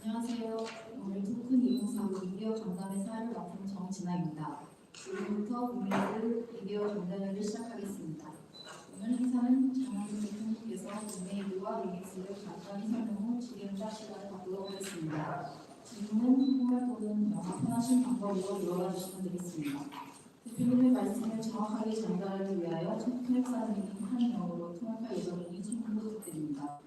안녕하세요. 오늘 토큰 2035 미디어 간담회 사회를 맡은 정진아입니다. 지금부터 위메이드 미디어 간담회를 시작하겠습니다. 오늘 행사는 장원준 대통령께서 위메이드와 위믹스의 간단히 설명 후 질의응답 시간을 갖도록 하겠습니다. 질문은 한국말 또는 영어 편하신 방법으로 물어봐 주시면 되겠습니다. 대표님의 말씀을 정확하게 전달하기 위하여 통역사님이 한영어로 통역할 예정이니 참고 부탁드립니다.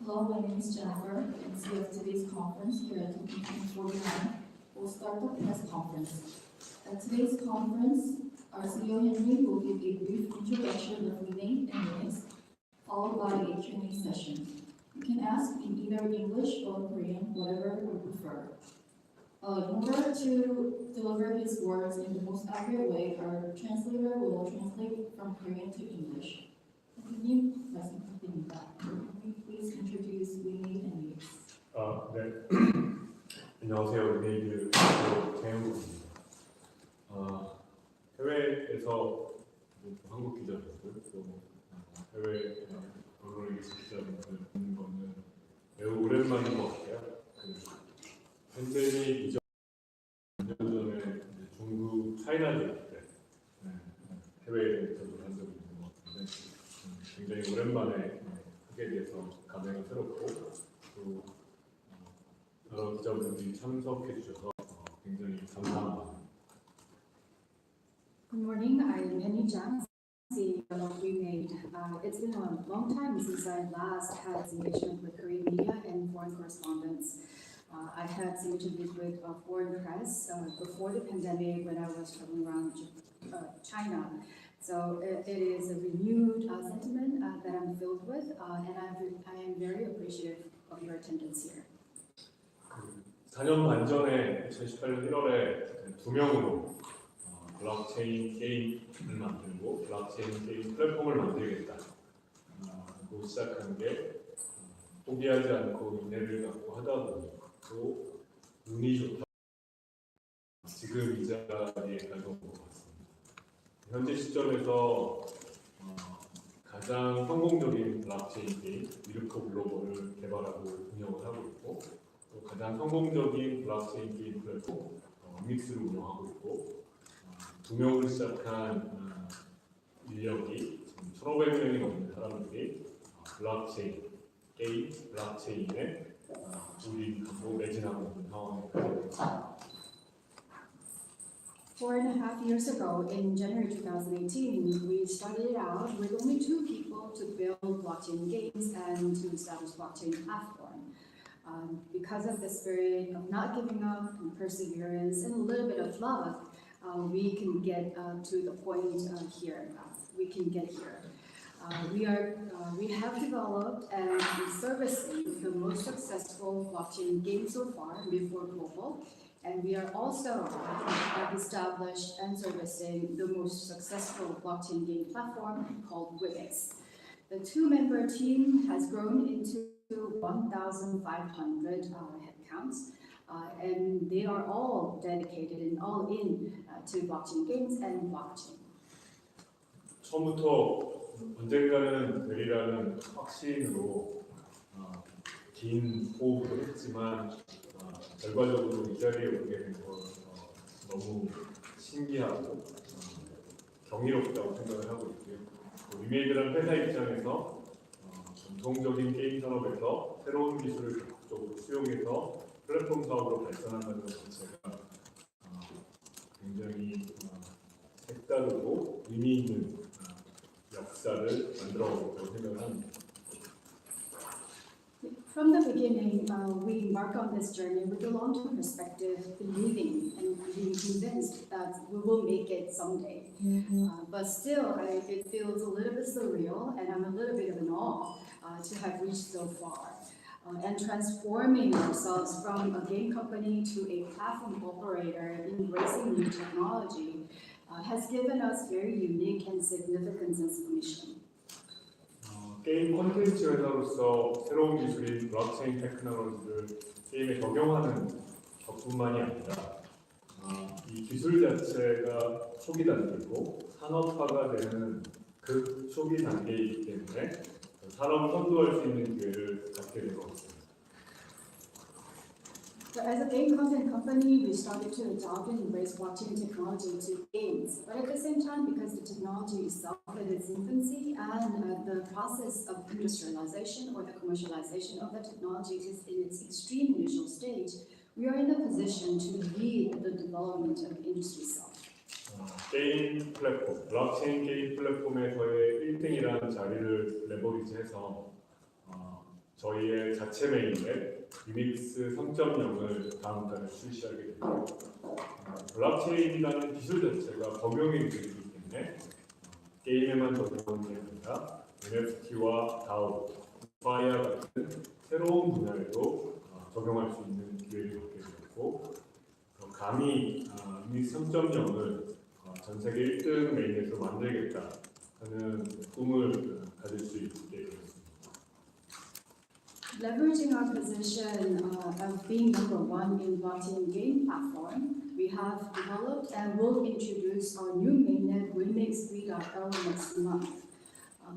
Hello, my name is Jennifer, MC of today's conference here at Token 49. We'll start the press conference. At today's conference, our CEO Henry will give a brief introduction of WeMaid and Winix, followed by a Q&A session. You can ask in either English or Korean, whatever you prefer. In order to deliver his words in the most accurate way, our translator will translate from Korean to English. 대표님, 말씀 부탁드립니다. Please introduce 위메이드 and 위믹스. 네. 안녕하세요. 위메이드 최영국입니다. 해외에서 한국 기자분들 또 해외 언론에 계신 기자분들 보는 거는 매우 오랜만인 것 같아요. 팬데믹 이전 2년 전에 중국 차이나데이 때 해외에 인터뷰를 한 적이 있는 것 같은데 굉장히 오랜만에 하게 돼서 감회가 새롭고 또 여러 기자분들이 참석해 주셔서 굉장히 감사합니다. Good morning, I'm Henry Jang, CEO of WeMaid. It's been a long time since I last had engagement with Korean media and foreign correspondents. I had engagement with foreign press before the pandemic when I was traveling around China. So it is a renewed sentiment that I'm filled with, and I am very appreciative of your attendance here. 4년 반 전에 2018년 1월에 2명으로 블록체인 게임을 만들고 블록체인 게임 플랫폼을 만들겠다 고 시작한 게 포기하지 않고 인내를 갖고 하다 보니 또 운이 좋다 지금 이 자리에 가져온 것 같습니다. 현재 시점에서 가장 성공적인 블록체인 게임 미르코 글로벌을 개발하고 운영을 하고 있고 또 가장 성공적인 블록체인 게임 플랫폼 위믹스를 운영하고 있고 2명으로 시작한 인력이 1,500명이 넘는 사람들이 블록체인 게임 블록체인에 우리하고 매진하고 있는 상황입니다. 4.5 years ago, in January 2018, we started out with only 2 people to build blockchain games and to establish blockchain platform. Because of the spirit of not giving up and perseverance and a little bit of luck, we can get to the point here. We can get here. We have developed and servicing the most successful blockchain game so far before global. And we are also established and servicing the most successful blockchain game platform called Wimix. The 2-member team has grown into 1,500 headcounts, and they are all dedicated and all in to blockchain games and blockchain. 처음부터 언젠가는 되리라는 확신으로 긴 호흡을 했지만 결과적으로 이 자리에 오게 된 건 너무 신기하고 경이롭다고 생각을 하고 있고요. 위메이드라는 회사 입장에서 전통적인 게임 산업에서 새로운 기술을 적극적으로 수용해서 플랫폼 사업으로 발전한다는 것 자체가 굉장히 색다르고 의미 있는 역사를 만들어가고 있다고 생각을 합니다. From the beginning, we embark on this journey with a long-term perspective, believing and being convinced that we will make it someday. But still, it feels a little bit surreal, and I'm a little bit of an awe to have reached so far. And transforming ourselves from a game company to a platform operator embracing new technology has given us very unique and significant sense of mission. 게임 콘텐츠 회사로서 새로운 기술인 블록체인 테크놀로지를 게임에 적용하는 것뿐만이 아니라 이 기술 자체가 초기 단계고 산업화가 되는 그 초기 단계이기 때문에 산업을 선도할 수 있는 기회를 갖게 된 것 같습니다. a game content company, we started to adopt and embrace blockchain technology to games. But at the same time, because the technology itself in its infancy and the process of industrialization or the commercialization of the technology is in its extreme initial stage, we are in a position to lead the development of the industry itself. 게임 플랫폼, 블록체인 게임 플랫폼에서의 1등이라는 자리를 레버리지해서 저희의 자체 메인앱 위믹스 3.0을 다음 달에 출시하게 됩니다. 블록체인이라는 기술 자체가 범용이 되기 때문에 게임에만 적용하는 게 아니라 NFT와 DAO, 파이어 같은 새로운 분야에도 적용할 수 있는 기회를 갖게 되었고 감히 위믹스 3.0을 전 세계 1등 메인앱으로 만들겠다 하는 꿈을 가질 수 있게 되었습니다. Leveraging our position of being number one in blockchain game platform, we have developed and will introduce our new mainnet WinMix 3.0 next month.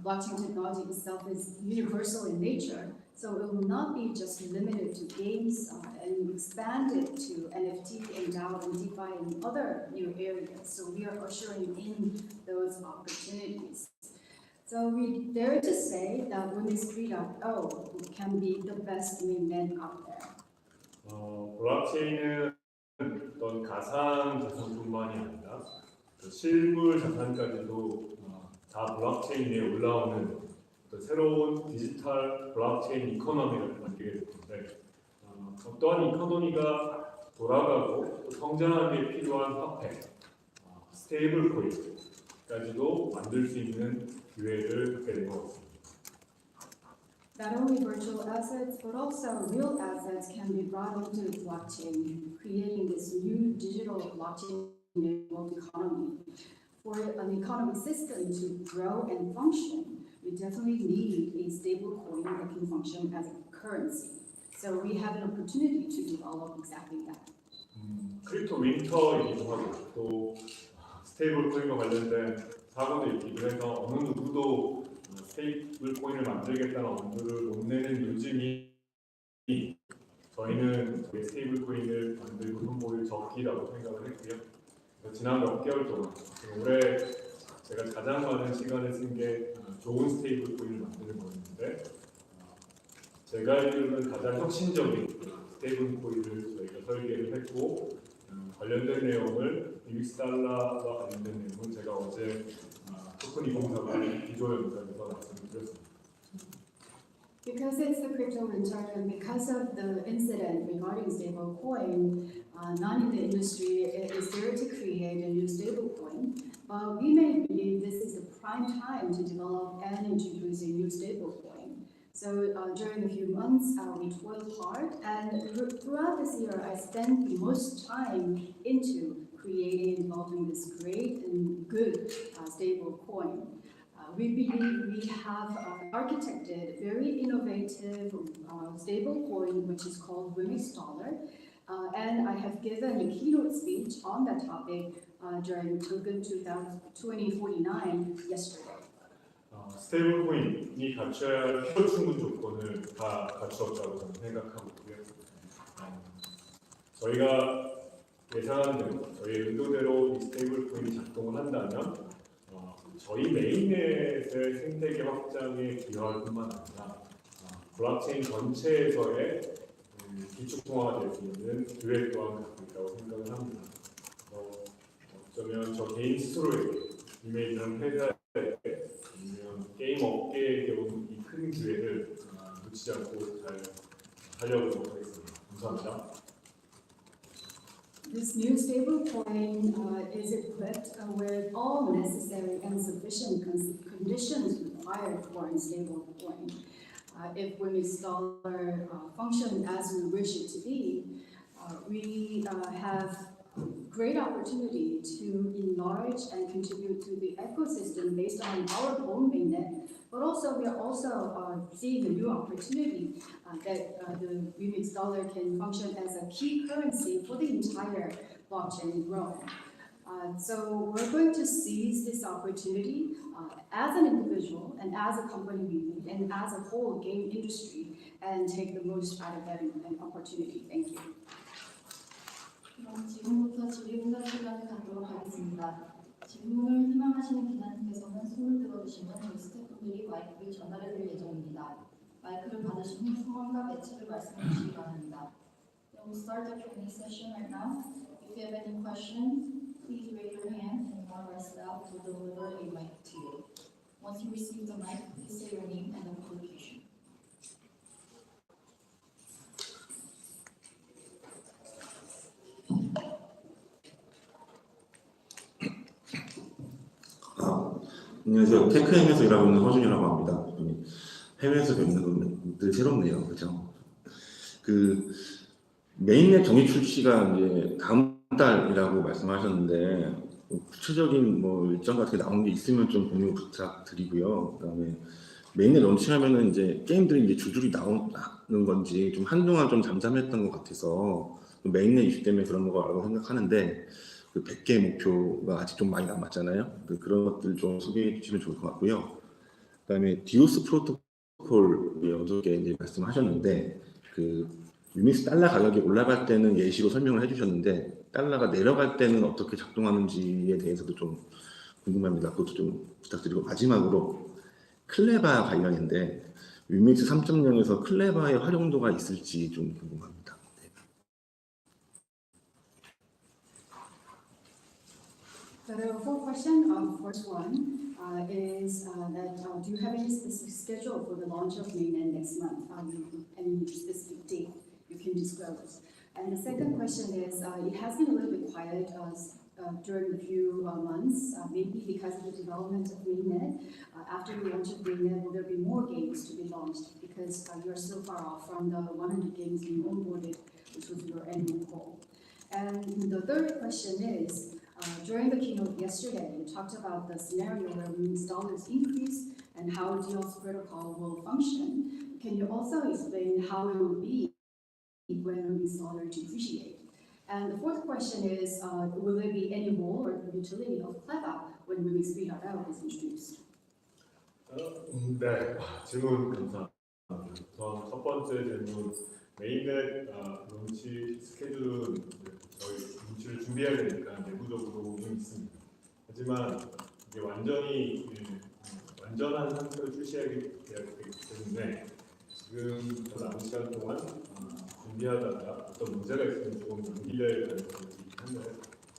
Blockchain technology itself is universal in nature, so it will not be just limited to games and expanded to NFT and DAO and DeFi and other new areas. So we are ushering in those opportunities. So we dare to say that WinMix 3.0 can be the best mainnet out there. 블록체인은 어떤 가상 자산뿐만이 아니라 실물 자산까지도 다 블록체인 위에 올라오는 새로운 디지털 블록체인 이코노미를 만들게 됐는데 어떠한 이코노미가 돌아가고 또 성장하기에 필요한 화폐, 스테이블 코인까지도 만들 수 있는 기회를 갖게 된 것 같습니다. Not only virtual assets, but also real assets can be brought into the blockchain, creating this new digital blockchain-enabled economy. For an economic system to grow and function, we definitely need a stable coin that can function as a currency. So we have an opportunity to develop exactly that. 크립토 윈터이기도 하고 또 스테이블 코인과 관련된 사고도 있기도 해서 어느 누구도 스테이블 코인을 만들겠다는 엄두를 못 내는 요즘이 저희는 저희 스테이블 코인을 만들고 선보일 적기라고 생각을 했고요. 지난 몇 개월 동안 올해 제가 가장 많은 시간을 쓴 게 좋은 스테이블 코인을 만드는 거였는데 제가 알기로는 가장 혁신적인 스테이블 코인을 저희가 설계를 했고 관련된 내용을 위믹스 달러와 관련된 내용은 제가 어제 토큰 2048 기조 연설에서 말씀드렸습니다. Because it's the crypto winter and because of the incident regarding stablecoin, none in the industry is there to create a new stablecoin. But we may believe this is the prime time to develop and introduce a new stablecoin. So during a few months, we toiled hard, and throughout this year, I spent the most time into creating and developing this great and good stable coin. We believe we have architected very innovative stable coin, which is called Wimmix Dollar. And I have given a keynote speech on that topic during Token 2049 yesterday. 스테이블 코인이 갖춰야 할 필요 충분 조건을 다 갖추었다고 저는 생각하고 있고요. 저희가 예상한 대로, 저희 의도대로 이 스테이블 코인이 작동을 한다면 저희 메인넷의 생태계 확장에 기여할 뿐만 아니라 블록체인 전체에서의 기축통화가 될 수 있는 기회 또한 갖고 있다고 생각을 합니다. 어쩌면 저 개인 스스로에게 위메이드라는 회사에게 아니면 게임 업계에게 온 이 큰 기회를 놓치지 않고 잘 하려고 하겠습니다. 감사합니다. This new stablecoin is equipped with all necessary and sufficient conditions required for a stablecoin. If Wimmix Dollar function as we wish it to be, we have great opportunity to enlarge and contribute to the ecosystem based on our own mainnet. But also, we are also seeing a new opportunity that the Wimmix Dollar can function as a key currency for the entire blockchain growth. So we're going to seize this opportunity as an individual and as a company and as a whole game industry and take the most out of that opportunity. Thank you. 지금부터 질의응답 시간을 갖도록 하겠습니다. 질문을 희망하시는 기자님께서는 손을 들어주시면 저희 스태프분들이 마이크를 전달해 드릴 예정입니다. 마이크를 받으신 후 성함과 매체를 말씀해 주시기 바랍니다. We'll start the Q&A session right now. If you have any questions, please raise your hand and one of our staff will deliver a mic to you. Once you receive the mic, please say your name and location. 안녕하세요. 테크엠에서 일하고 있는 허준이라고 합니다. 해외에서 뵙는 건 늘 새롭네요. 그죠? 그 메인넷 정식 출시가 이제 다음 달이라고 말씀하셨는데 구체적인 뭐 일정 같은 게 나온 게 있으면 좀 공유 부탁드리고요. 그다음에 메인넷 런칭하면은 이제 게임들이 이제 줄줄이 나오는 건지 좀 한동안 좀 잠잠했던 것 같아서 메인넷 이슈 때문에 그런 거라고 생각하는데 그 100개 목표가 아직 좀 많이 남았잖아요. 그런 것들 좀 소개해 주시면 좋을 것 같고요. 그다음에 디오스 프로토콜 어저께 이제 말씀하셨는데 그 위믹스 달러 가격이 올라갈 때는 예시로 설명을 해주셨는데 달러가 내려갈 때는 어떻게 작동하는지에 대해서도 좀 궁금합니다. 그것도 좀 부탁드리고 마지막으로 클레바 관련인데 위믹스 3.0에서 클레바의 활용도가 있을지 좀 궁금합니다. There are 4 questions. First one is that do you have any specific schedule for the launch of mainnet next month? Any specific date you can disclose? And the second question is it has been a little bit quiet during the few months, maybe because of the development of mainnet. After the launch of mainnet, will there be more games to be launched? Because you are still far off from the 100 games being onboarded, which was your annual goal. And the third question is, during the keynote yesterday, you talked about the scenario where Remix dollars increase and how DOS protocol will function. Can you also explain how it will be when Remix dollars depreciate? And the fourth question is, will there be any role or utility of Cleva when Remix 3.0 is introduced? 네, 질문 감사합니다. 우선 첫 번째 질문, 메인넷 론치 스케줄은 저희 론치를 준비해야 되니까 내부적으로는 있습니다. 하지만 이게 완전한 상태로 출시하기 때문에 지금 더 남은 시간 동안 준비하다가 어떤 문제가 있으면 조금 연기될 가능성이 있긴 한데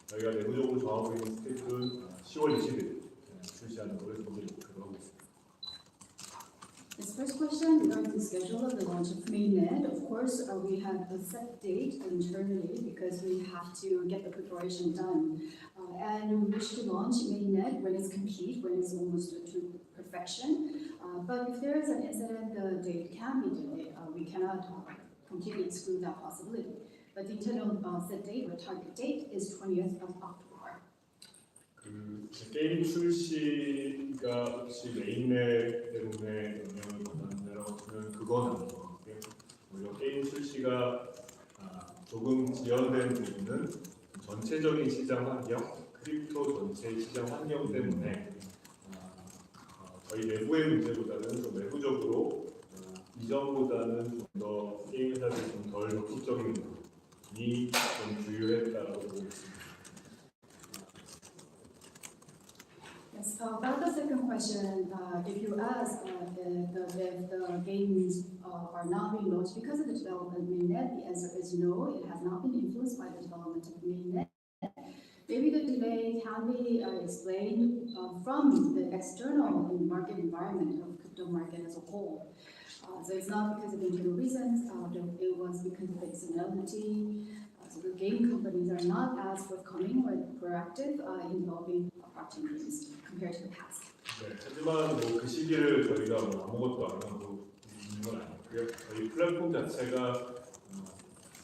저희가 내부적으로 정하고 있는 스케줄은 10월 20일 출시하는 것을 목표로 하고 있습니다. This first question regarding the schedule of the launch of mainnet, of course, we have a set date internally because we have to get the preparation done. And we wish to launch mainnet when it's complete, when it's almost to perfection. But if there is an incident, the date can be delayed. We cannot completely exclude that possibility. But the internal set date or target date is 20th of October. 게임 출시가 혹시 메인넷 때문에 영향을 받았냐라고 하면 그건 아닌 것 같고요. 오히려 게임 출시가 조금 지연된 부분은 전체적인 시장 환경, 크립토 전체 시장 환경 때문에 저희 내부의 문제보다는 좀 내부적으로 이전보다는 좀 더 게임 회사들이 좀 덜 적극적인 부분이 좀 주요했다고 보고 있습니다. Yes, about the second question, if you ask if the games are not being launched because of the development of mainnet, the answer is no, it has not been influenced by the development of mainnet. Maybe the delay can be explained from the external market environment of crypto market as a whole. So it's not because of internal reasons, it was because of the externality. So the game companies are not as forthcoming or proactive in developing blockchain games compared to the past. 네, 하지만 그 시기를 저희가 아무것도 안 하고 있는 건 아니고요. 저희 플랫폼 자체가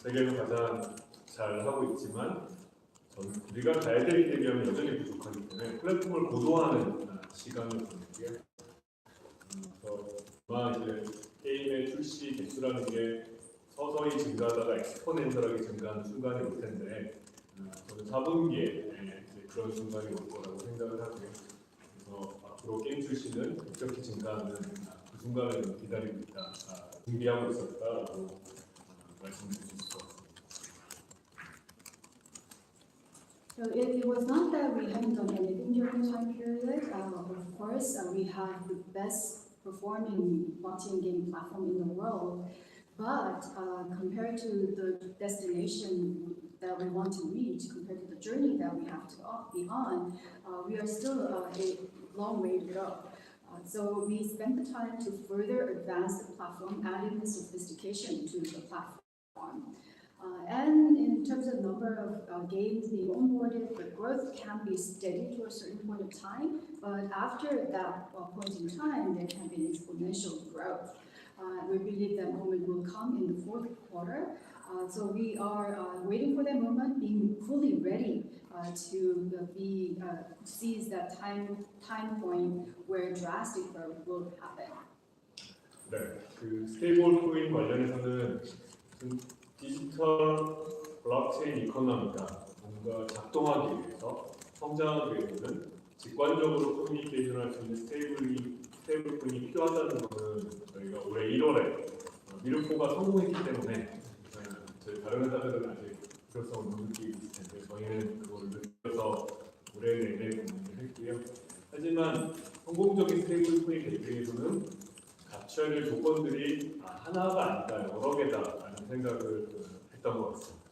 세계에서 가장 잘 하고 있지만 우리가 가야 될 길에 비하면 여전히 부족하기 때문에 플랫폼을 고도화하는 시간을 보내고요. 그래서 아마 이제 게임의 출시 개수라는 게 서서히 증가하다가 엑스포넨셜하게 증가하는 순간이 올 텐데 저는 4분기에 그런 순간이 올 거라고 생각을 하고요. 그래서 앞으로 게임 출시는 급격히 증가하는 그 순간을 기다리고 있다, 준비하고 있었다라고 말씀드릴 수 있을 것 같습니다. So it was not that we hadn't done anything during the time period. Of course, we have the best performing blockchain game platform in the world. But compared to the destination that we want to reach, compared to the journey that we have to be on, we are still a long way to go. So we spent the time to further advance the platform, adding the sophistication to the platform. And in terms of number of games being onboarded, the growth can be steady to a certain point of time, but after that point in time, there can be an exponential growth. We believe that moment will come in the fourth quarter. So we are waiting for that moment, being fully ready to seize that time point where drastic growth will happen. 네, 그 스테이블 코인 관련해서는 디지털 블록체인 이코노미가 뭔가 작동하기 위해서 성장하기 위해서는 직관적으로 커뮤니케이션할 수 있는 스테이블 코인이 필요하다는 것은 저희가 올해 1월에 미르코가 성공했기 때문에 저희 다른 회사들은 아직 필요성을 못 느끼고 있을 텐데 저희는 그거를 느껴서 올해 내내 공부를 했고요. 하지만 성공적인 스테이블 코인 대비해서는 갖춰야 될 조건들이 하나가 아니다, 여러 개다라는 생각을 했던 것 같습니다.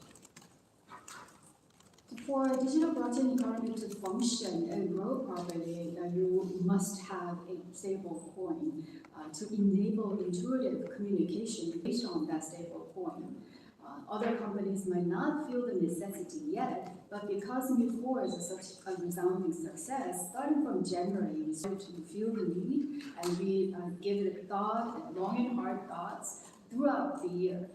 For a digital blockchain economy to function and grow properly, you must have a stable coin to enable intuitive communication based on that stable coin. Other companies might not feel the necessity yet, but because Mu4 is such a resounding success, starting from January, we started to feel the need, and we give it thought, long and hard thoughts throughout the year.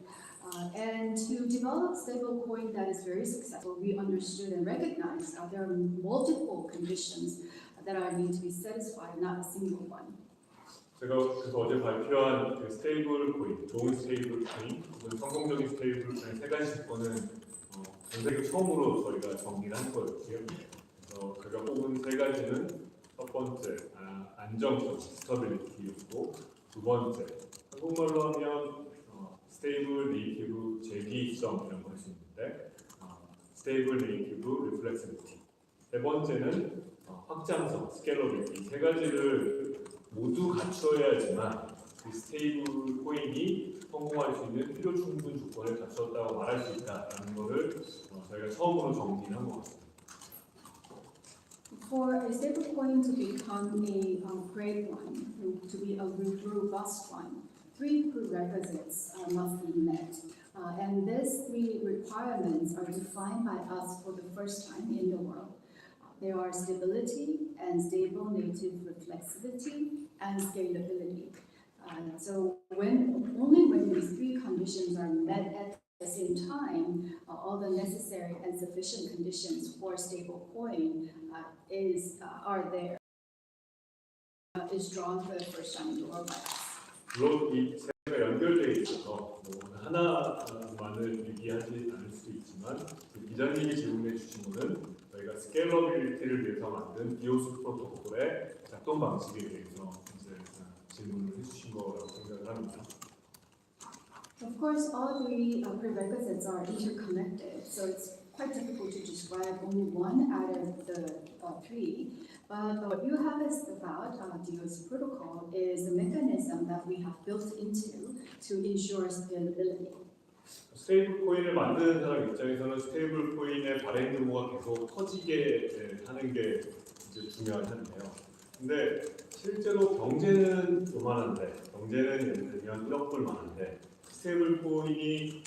And to develop stablecoin that is very successful, we understood and recognized there are multiple conditions that are need to be satisfied, not a single one. 제가 그래서 어제 발표한 그 스테이블 코인, 좋은 스테이블 코인, 혹은 성공적인 스테이블 코인 세 가지 조건은 전 세계 처음으로 저희가 정리를 한 거였고요. 그래서 제가 뽑은 세 가지는 첫 번째, 안정성, 스터빌리티였고, 두 번째, 한국말로 하면 스테이블 네이티브 재기성이라고 할 수 있는데 스테이블 네이티브 리플렉시비티. 세 번째는 확장성, 스케일러빌리티. 세 가지를 모두 갖춰야지만 그 스테이블 코인이 성공할 수 있는 필요 충분 조건을 갖췄다고 말할 수 있다라는 것을 저희가 처음으로 정리를 한 것 같습니다. For a stablecoin to become a great one, to be a robust one, three prerequisites must be met. And these three requirements are defined by us for the first time in the world. They are stability and stable native reflexivity and scalability. So only when these three conditions are met at the same time, all the necessary and sufficient conditions for stable coin are there. Is drawn for the first time in the world by us. 물론 이 세 개가 연결되어 있어서 하나만을 얘기하지 않을 수도 있지만 기자님이 질문해 주신 것은 저희가 스케일러빌리티를 위해서 만든 디오스 프로토콜의 작동 방식에 대해서 이제 질문을 해주신 거라고 생각을 합니다. Of course, all three prerequisites are interconnected, so it's quite difficult to describe only one out of the three. But what you have asked about DOS protocol is the mechanism that we have built into to ensure scalability. 스테이블 코인을 만드는 사람 입장에서는 스테이블 코인의 발행 규모가 계속 커지게 하는 게 이제 중요한데요. 근데 실제로 경제는 요만한데, 경제는 예를 들면 1억 불만한데 스테이블 코인이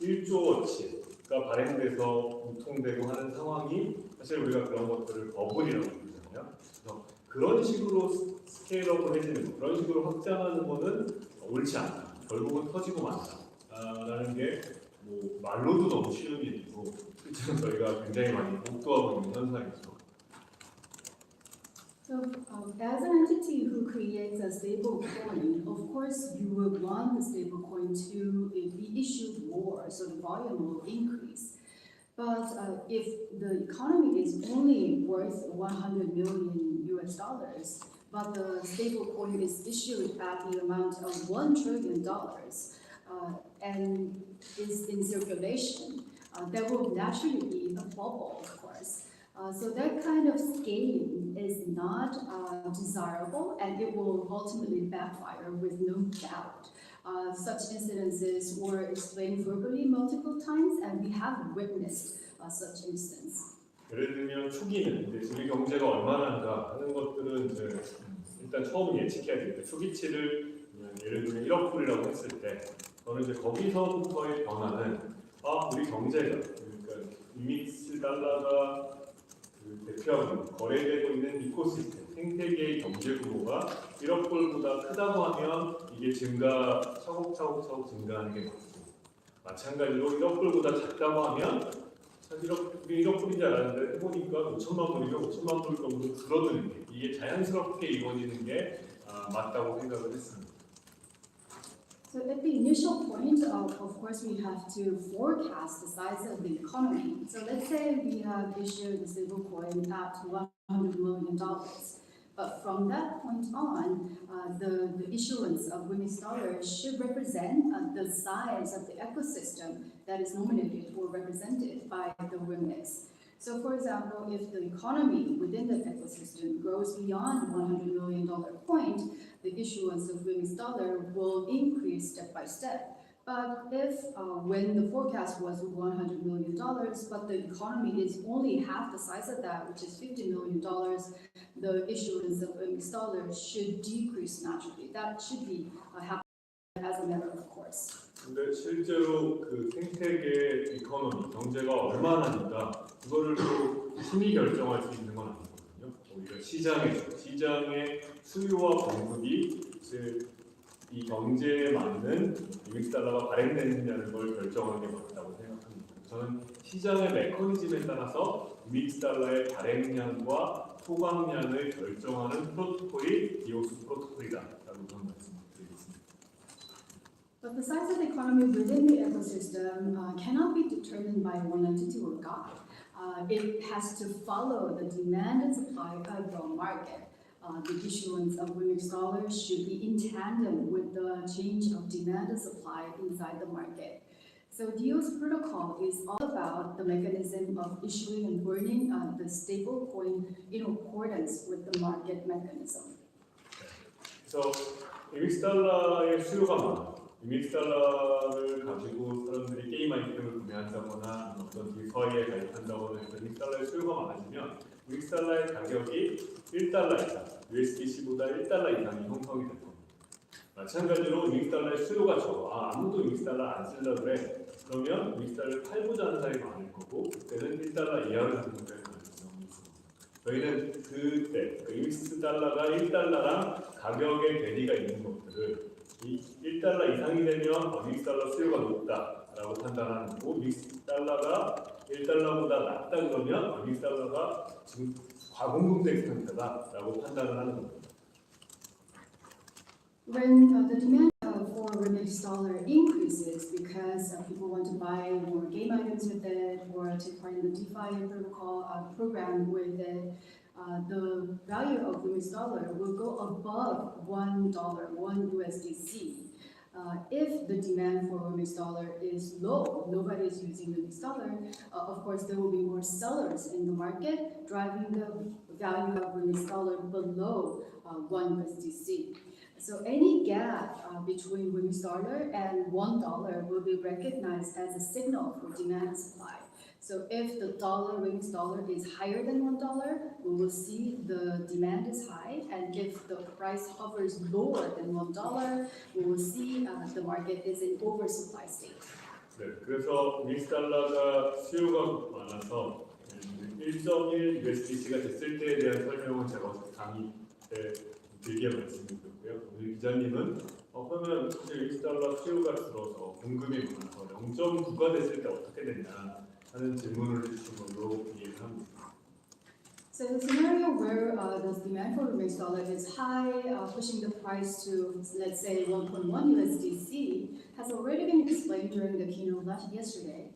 1조어치가 발행돼서 유통되고 하는 상황이 사실 우리가 그런 것들을 버블이라고 부르잖아요. 그래서 그런 식으로 스케일업을 해지는, 그런 식으로 확장하는 것은 옳지 않다. 결국은 터지고 만다라는 게 뭐 말로도 너무 쉬운 일이고 실제로 저희가 굉장히 많이 목도하고 있는 현상이죠. So, as an entity who creates a stable coin, of course, you would want the stable coin to be issued more, so the volume will increase. But if the economy is only worth 100 million US dollars, but the stable coin is issued at the amount of $1 trillion and is in circulation, there will naturally be a bubble, of course. So that kind of scaling is not desirable, and it will ultimately backfire with no doubt. Such incidences were explained verbally multiple times, and we have witnessed such instance. 예를 들면 초기는 이제 우리 경제가 얼마나인가 하는 것들은 이제 일단 처음 예측해야 되겠다. 초기치를 예를 들면 1억 불이라고 했을 때 저는 이제 거기서부터의 변화는 우리 경제가 그러니까 위믹스 달러가 대표하고 거래되고 있는 이코시스템 생태계의 경제 규모가 1억 불보다 크다고 하면 이게 차곡차곡 증가하는 게 맞고 마찬가지로 1억 불보다 작다고 하면 사실 1억 불인 줄 알았는데 해보니까 5천만 불이면 5천만 불 정도 줄어드는 게 이게 자연스럽게 이루어지는 게 맞다고 생각을 했습니다. So at the initial point, of course, we have to forecast the size of the economy. So let's say we have issued the stablecoin at $100 million. But from that point on, the issuance of Wimex dollars should represent the size of the ecosystem that is nominated or represented by the Wimex. So for example, if the economy within the ecosystem grows beyond $100 million point, the issuance of Wimex dollar will increase step by step. But if when the forecast was $100 million, but the economy is only half the size of that, which is $50 million, the issuance of Wimex dollars should decrease naturally. That should be happen as a matter of course. 근데 실제로 그 생태계 이코노미 경제가 얼마나니까 그거를 또 힘이 결정할 수 있는 건 아니거든요. 오히려 시장의 수요와 공급이 이 경제에 맞는 위믹스 달러가 발행되느냐는 걸 결정하는 게 맞다고 생각합니다. 저는 시장의 메커니즘에 따라서 위믹스 달러의 발행량과 소각량을 결정하는 프로토콜이 디오스 프로토콜이다라고 저는 말씀드리겠습니다. But the size of the economy within the ecosystem cannot be determined by one entity or guide. It has to follow the demand and supply of the market. The issuance of Wimex dollars should be in tandem with the change of demand and supply inside the market. So DOS protocol is all about the mechanism of issuing and burning the stable coin in accordance with the market mechanism. 그래서 위믹스 달러의 수요가 많아요. 위믹스 달러를 가지고 사람들이 게임 아이템을 구매한다거나 어떤 디파이에 가입한다거나 해서 위믹스 달러의 수요가 많아지면 위믹스 달러의 가격이 1달러 이상, USDC보다 1달러 이상이 형성이 될 겁니다. 마찬가지로 위믹스 달러의 수요가 적어. 아무도 위믹스 달러 안 쓰려고 그래. 그러면 위믹스 달러를 팔고자 하는 사람이 많을 거고 그때는 1달러 이하로 형성될 가능성이 있습니다. 저희는 그때 위믹스 달러가 1달러랑 가격의 괴리가 있는 것들을 1달러 이상이 되면 위믹스 달러 수요가 높다라고 판단하는 거고 위믹스 달러가 1달러보다 낮다 그러면 위믹스 달러가 지금 과공급된 상태다라고 판단을 하는 겁니다. When the demand for Wimex dollar increases because people want to buy more game items with it or take part in the DeFi protocol program with it, the value of Wimex dollar will go above $1, one USDC. If the demand for Wimex dollar is low, nobody is using Wimex dollar, of course there will be more sellers in the market, driving the value of Wimex dollar below one USDC. So any gap between Wimex dollar and $1 will be recognized as a signal for demand and supply. So if the Wimex dollar is higher than $1, we will see the demand is high, and if the price hovers lower than $1, we will see the market is in oversupply state. 네, 그래서 위믹스 달러가 수요가 많아서 1.1 USDC가 됐을 때에 대한 설명은 제가 강의 때 길게 말씀드렸고요. 우리 기자님은 그러면 사실 위믹스 달러 수요가 줄어서 공급이 많아서 0.9가 됐을 때 어떻게 되냐 하는 질문을 주신 걸로 이해를 합니다. So the scenario where the demand for Wimex dollar is high, pushing the price to, let's say, 1.1 USDC, has already been explained during the keynote yesterday.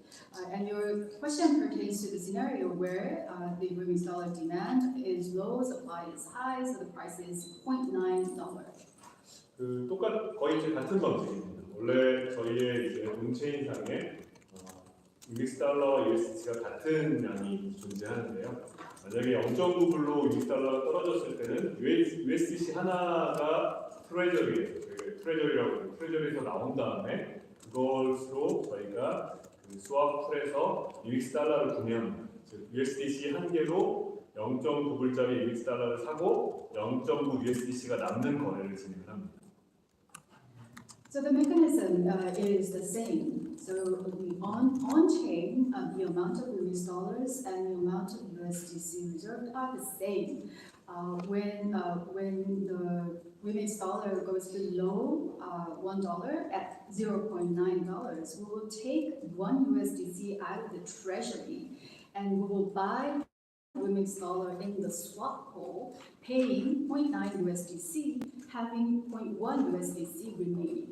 And your question pertains to the scenario where the Wimex dollar demand is low, supply is high, so the price is $0.9. 거의 이제 같은 방식입니다. 원래 저희의 이제 온체인상에 위믹스 달러와 USDC가 같은 양이 존재하는데요. 만약에 0.9불로 위믹스 달러가 떨어졌을 때는 USDC 하나가 트레저리에서 나온 다음에 그것으로 저희가 그 스왑 풀에서 위믹스 달러를 구매합니다. 즉 USDC 한 개로 0.9불짜리 위믹스 달러를 사고 0.9 USDC가 남는 거래를 진행을 합니다. So the mechanism is the same. So the on-chain, the amount of US dollars and the amount of USDC reserved are the same. When the Remix dollar goes below $1 at $0.9, we will take one USDC out of the treasury and we will buy Remix dollar in the swap pool, paying 0.9 USDC, having 0.1 USDC remaining.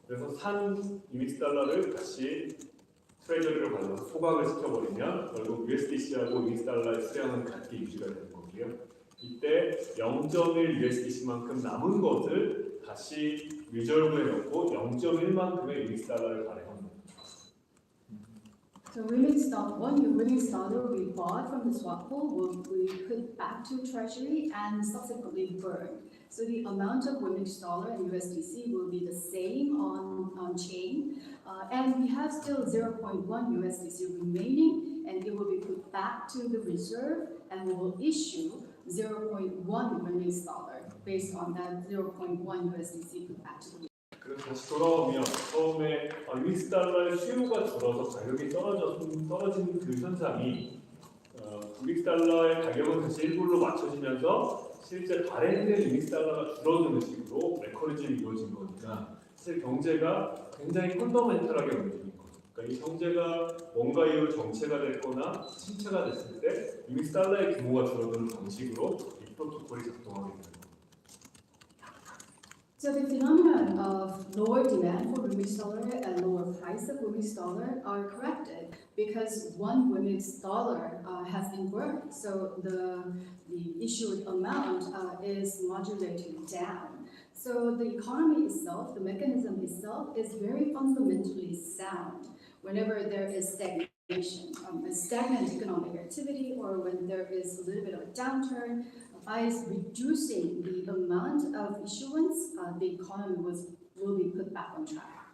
그래서 산 위믹스 달러를 다시 트레저리로 가져서 소각을 시켜버리면 결국 USDC하고 위믹스 달러의 수량은 같게 유지가 되는 거고요. 이때 0.1 USDC만큼 남은 것을 다시 리저브에 넣고 0.1만큼의 위믹스 달러를 발행합니다. So Remix dollar, one Remix dollar we bought from the swap pool will be put back to treasury and subsequently burned. So the amount of Remix dollar and USDC will be the same on chain, and we have still 0.1 USDC remaining, and it will be put back to the reserve, and we will issue 0.1 Remix dollar based on that 0.1 USDC put back to the reserve. 그래서 다시 돌아오면 처음에 위믹스 달러의 수요가 줄어서 가격이 떨어진 그 현상이 위믹스 달러의 가격은 다시 1불로 맞춰지면서 실제 발행된 위믹스 달러가 줄어드는 식으로 메커니즘이 이루어진 거니까 사실 경제가 굉장히 펀더멘탈하게 움직인 거죠. 그러니까 이 경제가 뭔가 이유로 정체가 됐거나 침체가 됐을 때 위믹스 달러의 규모가 줄어드는 방식으로 이 프로토콜이 작동하게 되는 거죠. So the phenomenon of lower demand for Remix dollar and lower price of Remix dollar are corrected because one Remix dollar has been burned. So the issued amount is modulated down. So the economy itself, the mechanism itself, is very fundamentally sound. Whenever there is stagnation, a stagnant economic activity, or when there is a little bit of a downturn, by reducing the amount of issuance, the economy will be put back on track.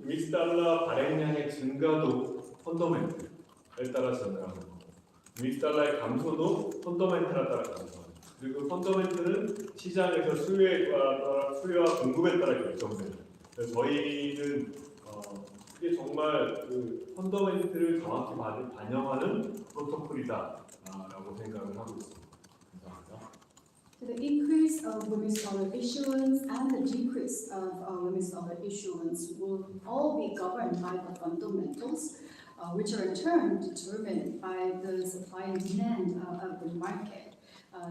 위믹스 달러 발행량의 증가도 펀더멘틀에 따라 증가하는 거고, 위믹스 달러의 감소도 펀더멘틀에 따라 감소하는. 그리고 펀더멘틀은 시장에서 수요와 공급에 따라 결정됩니다. 그래서 저희는 이게 정말 그 펀더멘틀을 정확히 반영하는 프로토콜이다라고 생각을 하고 있습니다. So the increase of Remix dollar issuance and the decrease of Remix dollar issuance will all be governed by the fundamentals, which are in turn determined by the supply and demand of the market.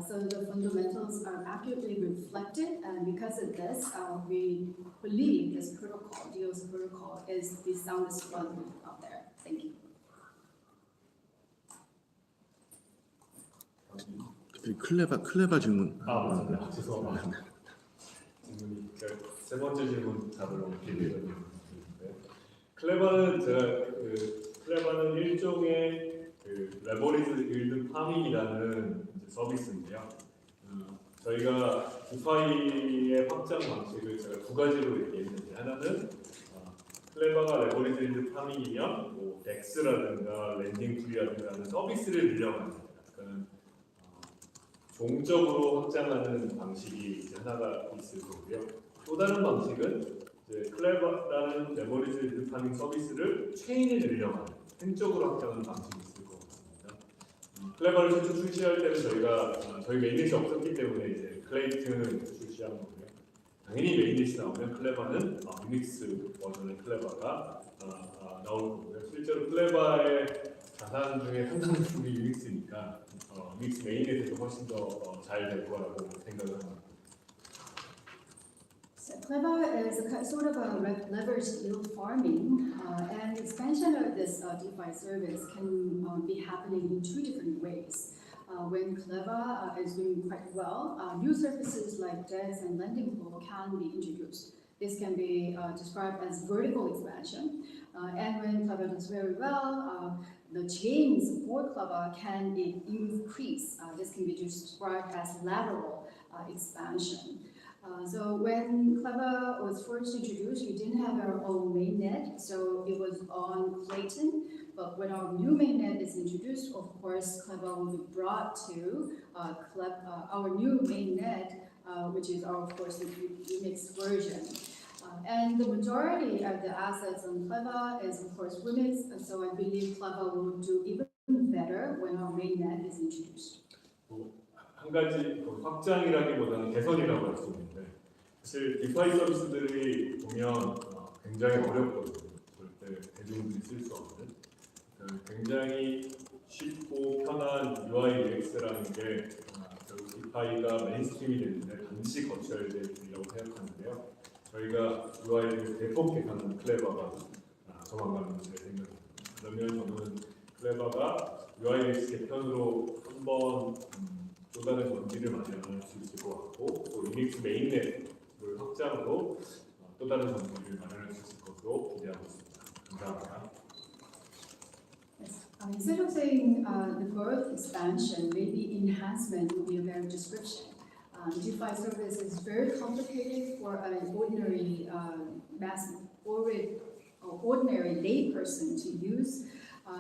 So the fundamentals are accurately reflected, and because of this, we believe this protocol, DO's protocol, is the soundest one out there. Thank you. 클레바 질문. 맞습니다. 죄송합니다. 질문이 세 번째 질문 답을 드리려고 했는데, 클레바는 일종의 레버리지 일드 파밍이라는 서비스인데요. 저희가 디파이의 확장 방식을 제가 두 가지로 얘기했는데, 하나는 클레바가 레버리지 일드 파밍이면 뭐 덱스라든가 랜딩 툴이라든가 하는 서비스를 늘려가는 겁니다. 종적으로 확장하는 방식이 이제 하나가 있을 거고요. 또 다른 방식은 이제 클레바라는 레버리지 일드 파밍 서비스를 체인에 늘려가는 횡적으로 확장하는 방식이 있을 것 같습니다. 클레바를 최초 출시할 때는 저희 메인넷이 없었기 때문에 이제 클레이튼을 출시한 거고요. 당연히 메인넷이 나오면 클레바는 위믹스 버전의 클레바가 나올 거고요. 실제로 클레바의 자산 중에 상당수가 위믹스니까 위믹스 메인넷에서 훨씬 더 잘 될 거라고 생각을 합니다. So Clever is a sort of a leveraged yield farming, and expansion of this DeFi service can be happening in two different ways. When Clever is doing quite well, new services like DEX and lending pool can be introduced. This can be described as vertical expansion. And when Clever does very well, the chains for Clever can increase. This can be described as lateral expansion. So when Clever was first introduced, we didn't have our own mainnet, so it was on Clayton. But when our new mainnet is introduced, of course, Clever will be brought to our new mainnet, which is our, of course, the remixed version. And the majority of the assets on Clever is, of course, remixed, and so I believe Clever will do even better when our mainnet is introduced. 한 가지 확장이라기보다는 개선이라고 할 수 있는데 사실 디파이 서비스들이 보면 굉장히 어렵거든요. 절대 대중들이 쓸 수 없는 굉장히 쉽고 편한 UI UX라는 게 결국 디파이가 메인스트림이 되는데 반드시 거쳐야 될 일이라고 생각하는데요. 저희가 UI UX 대폭 개선한 클레버가 조만간 제 생각입니다. 그러면 저는 클레버가 UI UX 개편으로 한번 또 다른 전기를 마련할 수 있을 것 같고 또 위믹스 메인넷을 확장으로 또 다른 전기를 마련할 수 있을 것으로 기대하고 있습니다. 감사합니다. Instead of saying the growth expansion, maybe enhancement would be a better description. DeFi service is very complicated for an ordinary ordinary layperson to use.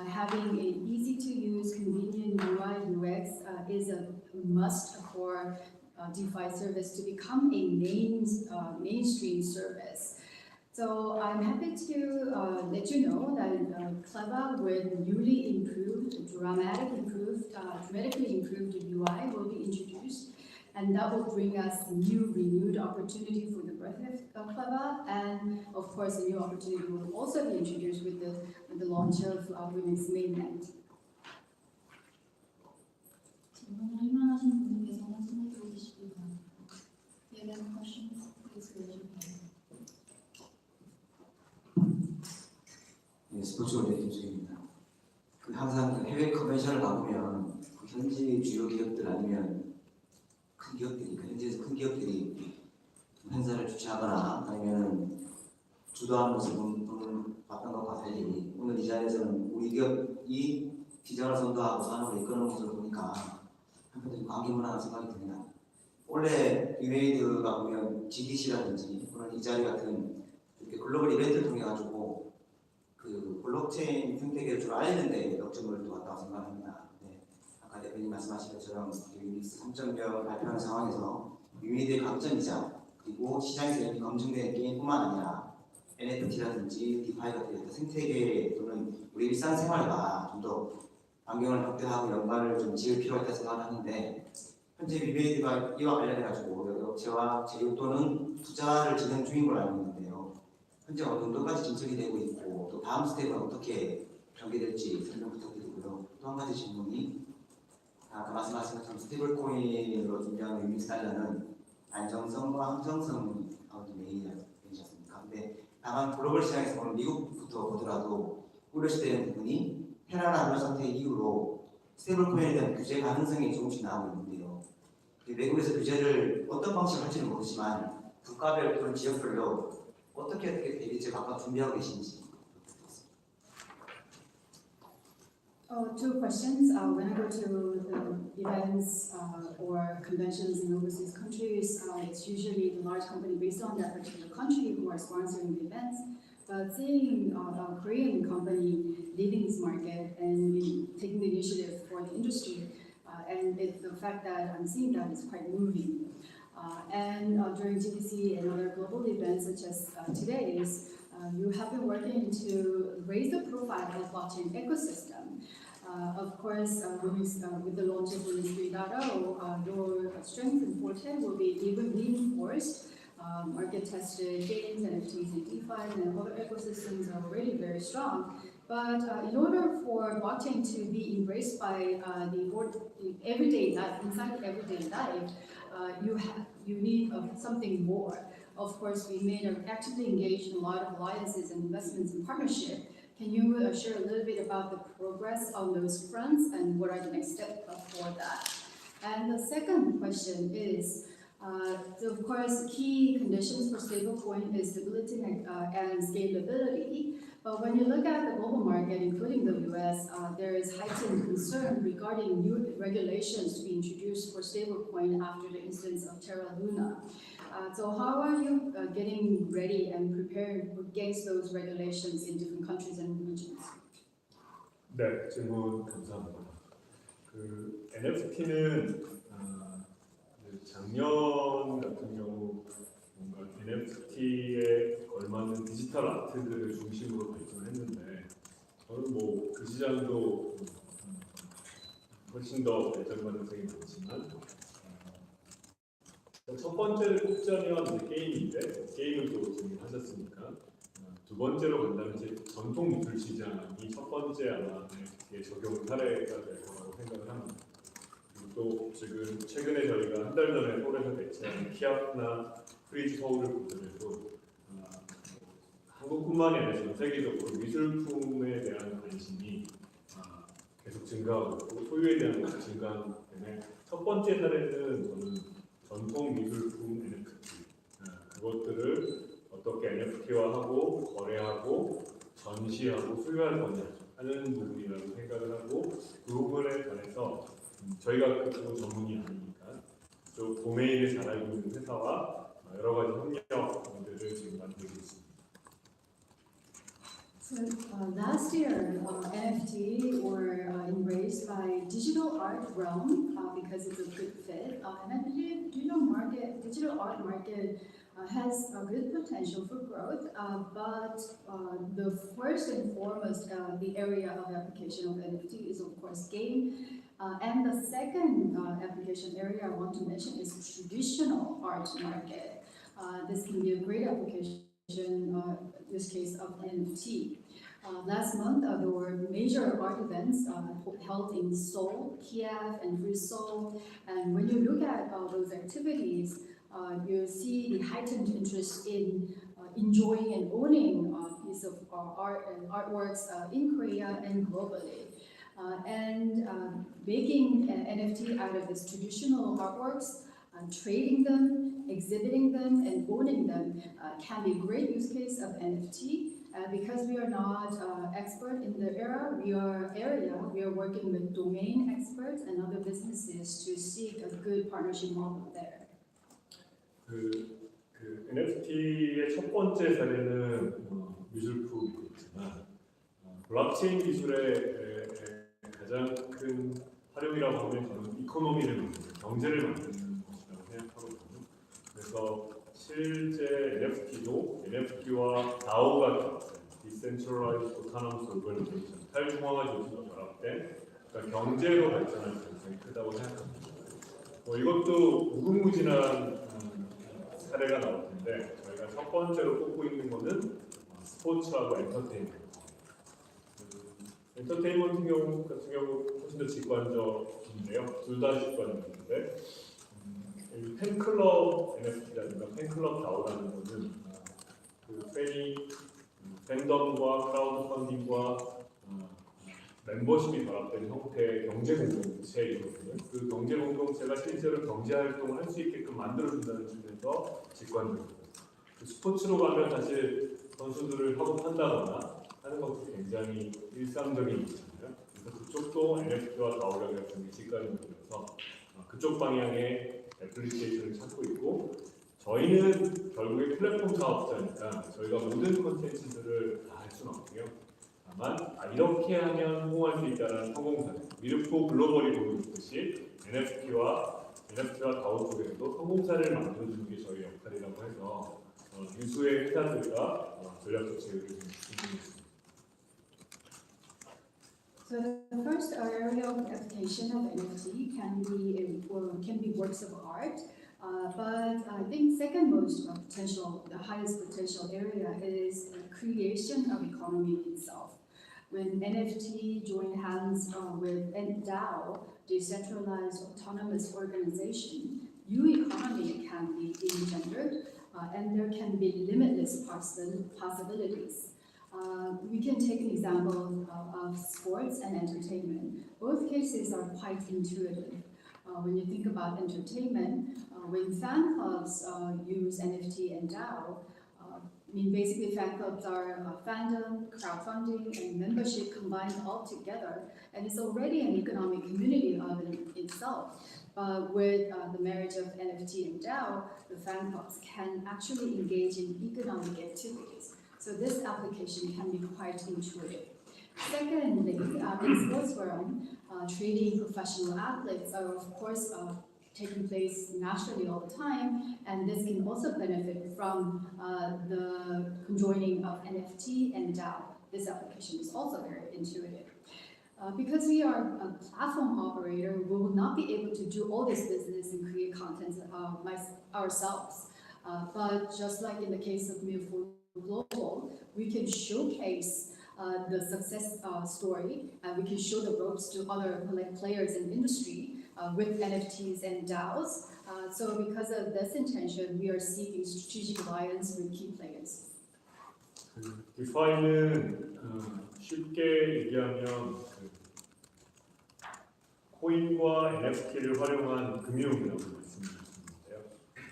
Having an easy-to-use, convenient UI UX is a must for DeFi service to become a mainstream service. So I'm happy to let you know that Clever with newly improved, dramatically improved UI will be introduced, and that will bring us new renewed opportunity for the growth of Clever, and of course a new opportunity will also be introduced with the launch of Women's Mainnet. 질문을 할 만하신 분께서는 손을 들어주시기 바랍니다. If you have any questions, please raise your hand. 네, 스포츠월드 김수입니다. 항상 해외 컨벤션을 가보면 현지 주요 기업들 아니면 큰 기업들이 현지에서 큰 기업들이 행사를 주최하거나 아니면 주도하는 모습을 봤던 것과 달리 오늘 이 자리에서는 우리 기업이 비전을 선도하고 산업을 이끄는 모습을 보니까 한편으로 감개무량한 생각이 듭니다. 원래 위메이드가 보면 GDC라든지 오늘 이 자리 같은 이렇게 글로벌 이벤트를 통해 가지고 그 블록체인 생태계를 좀 알리는 데 역점을 두었다고 생각합니다. 네. 아까 대표님 말씀하신 것처럼 위믹스 3.0 발표하는 상황에서 위메이드의 강점이자 그리고 시장에서 이미 검증된 게임뿐만 아니라 NFT라든지 디파이 같은 생태계 또는 우리 일상생활과 좀 더 환경을 확대하고 연관을 좀 지을 필요가 있다고 생각하는데 현재 위메이드가 이와 관련해가지고 업체와 제휴 또는 투자를 진행 중인 걸로 알고 있는데요. 현재 어느 정도까지 진척이 되고 있고 또 다음 스텝은 어떻게 전개될지 설명 부탁드리고요. 또 한 가지 질문이 아까 말씀하신 것처럼 스테이블 코인으로 준비하는 위믹스 달러는 안정성과 항정성이 메인이셨습니까? 근데 다만 글로벌 시장에서 오늘 미국부터 보더라도 우려시되는 부분이 테라나 안전 사태 이후로 스테이블 코인에 대한 규제 가능성이 조금씩 나오고 있는데요. 외국에서 규제를 어떤 방식으로 할지는 모르지만 국가별 또는 지역별로 어떻게 대비체 각각 준비하고 계신지. Two questions. When I go to events or conventions in overseas countries, it's usually the large company based on that particular country who are sponsoring the events. But seeing a Korean company leading this market and taking the initiative for the industry, and the fact that I'm seeing that is quite moving. And during GDC and other global events such as today's, you have been working to raise the profile of the blockchain ecosystem. Of course, with the launch of Release 3.0, your strength and forte will be even reinforced. Market-tested games, NFTs, and DeFi, and other ecosystems are already very strong. But in order for blockchain to be embraced by the everyday life, inside everyday life, you need something more. Of course, we are actively engaged in a lot of alliances and investments and partnership. Can you share a little bit about the progress on those fronts and what are the next steps for that? And the second question is, So of course, key conditions for stablecoin is stability and scalability. But when you look at the global market, including the US, there is heightened concern regarding new regulations to be introduced for stablecoin after the instance of Terra Luna. So how are you getting ready and prepared against those regulations in different countries and regions? 네, 질문 감사합니다. 그 NFT는 작년 같은 경우 뭔가 NFT에 걸맞는 디지털 아트들을 중심으로 발전했는데 저는 뭐 그 시장도 훨씬 더 발전 가능성이 많지만 첫 번째를 꼽자면 이제 게임인데 게임을 또 준비하셨으니까 두 번째로 간다면 이제 전통 미술 시장이 첫 번째 아마 NFT에 적용 사례가 될 거라고 생각을 합니다. 또 지금 최근에 저희가 한 달 전에 서울에서 개최한 키아프나 프리즈 서울을 보더라도 한국뿐만이 아니라 전 세계적으로 미술품에 대한 관심이 계속 증가하고 있고 소유에 대한 관심이 증가하기 때문에 첫 번째 사례는 저는 전통 미술품 NFT 그것들을 어떻게 NFT화하고 거래하고 전시하고 소유할 거냐 하는 부분이라고 생각을 하고 그 부분에 관해서 저희가 그쪽 전문이 아니니까 또 도메인을 잘 알고 있는 회사와 여러 가지 협력들을 지금 만들고 있습니다. So last year, NFT were embraced by digital art realm because it's a good fit. And I believe digital art market has a good potential for growth. But the first and foremost, the area of application of NFT is of course game. And the second application area I want to mention is traditional art market. This can be a great application. This case of NFT. Last month, there were major art events held in Seoul, Kiev, and Seoul. And when you look at those activities, you see the heightened interest in enjoying and owning pieces of art and artworks in Korea and globally. And making an NFT out of these traditional artworks, trading them, exhibiting them, and owning them can be a great use case of NFT. Because we are not expert in the area, we are working with domain experts and other businesses to seek a good partnership model there. 그 NFT의 첫 번째 사례는 미술품이지만 블록체인 기술의 가장 큰 활용이라고 하면 저는 이코노미를 만드는, 경제를 만드는 것이라고 생각하거든요. 그래서 실제 NFT와 DAO가 결합된 Decentralized Autonomous Organization, 탈중앙화 조직과 결합된 그러니까 경제로 발전할 가능성이 크다고 생각합니다. 이것도 무궁무진한 사례가 나올 텐데 저희가 첫 번째로 꼽고 있는 것은 스포츠하고 엔터테인먼트. 엔터테인먼트 같은 경우 훨씬 더 직관적인데요. 둘 다 직관적인데 팬클럽 NFT라든가 팬클럽 DAO라는 것은 그 팬덤과 크라우드 펀딩과 멤버십이 결합된 형태의 경제 공동체이거든요. 그 경제 공동체가 실제로 경제 활동을 할 수 있게끔 만들어준다는 측면에서 직관적이고 스포츠로 가면 사실 선수들을 협업한다거나 하는 것도 굉장히 일상적인 일이잖아요. 그래서 그쪽도 NFT와 DAO가 굉장히 직관적이어서 그쪽 방향의 애플리케이션을 찾고 있고 저희는 결국에 플랫폼 사업자니까 저희가 모든 콘텐츠들을 다 할 수는 없고요. 다만 이렇게 하면 성공할 수 있다는 성공사례 미륵도 글로벌이 보고 있듯이 NFT와 DAO 쪽에서도 성공사례를 만들어주는 게 저희 역할이라고 해서 유수의 회사들과 전략적 제휴를 진행했습니다. So the first area of application of NFT can be works of art, but I think second most potential, the highest potential area is the creation of economy itself. When NFT join hands with DAO, decentralized autonomous organization, new economy can be engendered, and there can be limitless possibilities. We can take an example of sports and entertainment. Both cases are quite intuitive. When you think about entertainment, when fan clubs use NFT and DAO, basically fan clubs are fandom, crowdfunding, and membership combined all together, and it's already an economic community in itself. But with the marriage of NFT and DAO, the fan clubs can actually engage in economic activities. So this application can be quite intuitive. Secondly, in sports realm, trading professional athletes are of course taking place naturally all the time, and this can also benefit from the conjoining of NFT and DAO. This application is also very intuitive. Because we are a platform operator, we will not be able to do all this business and create content ourselves. But just like in the case of Move4 Global, we can showcase the success story, and we can show the ropes to other players in the industry with NFTs and DAOs. So because of this intention, we are seeking strategic alliance with key players. 디파이는 쉽게 얘기하면 코인과 NFT를 활용한 금융이라고 말씀드렸는데요.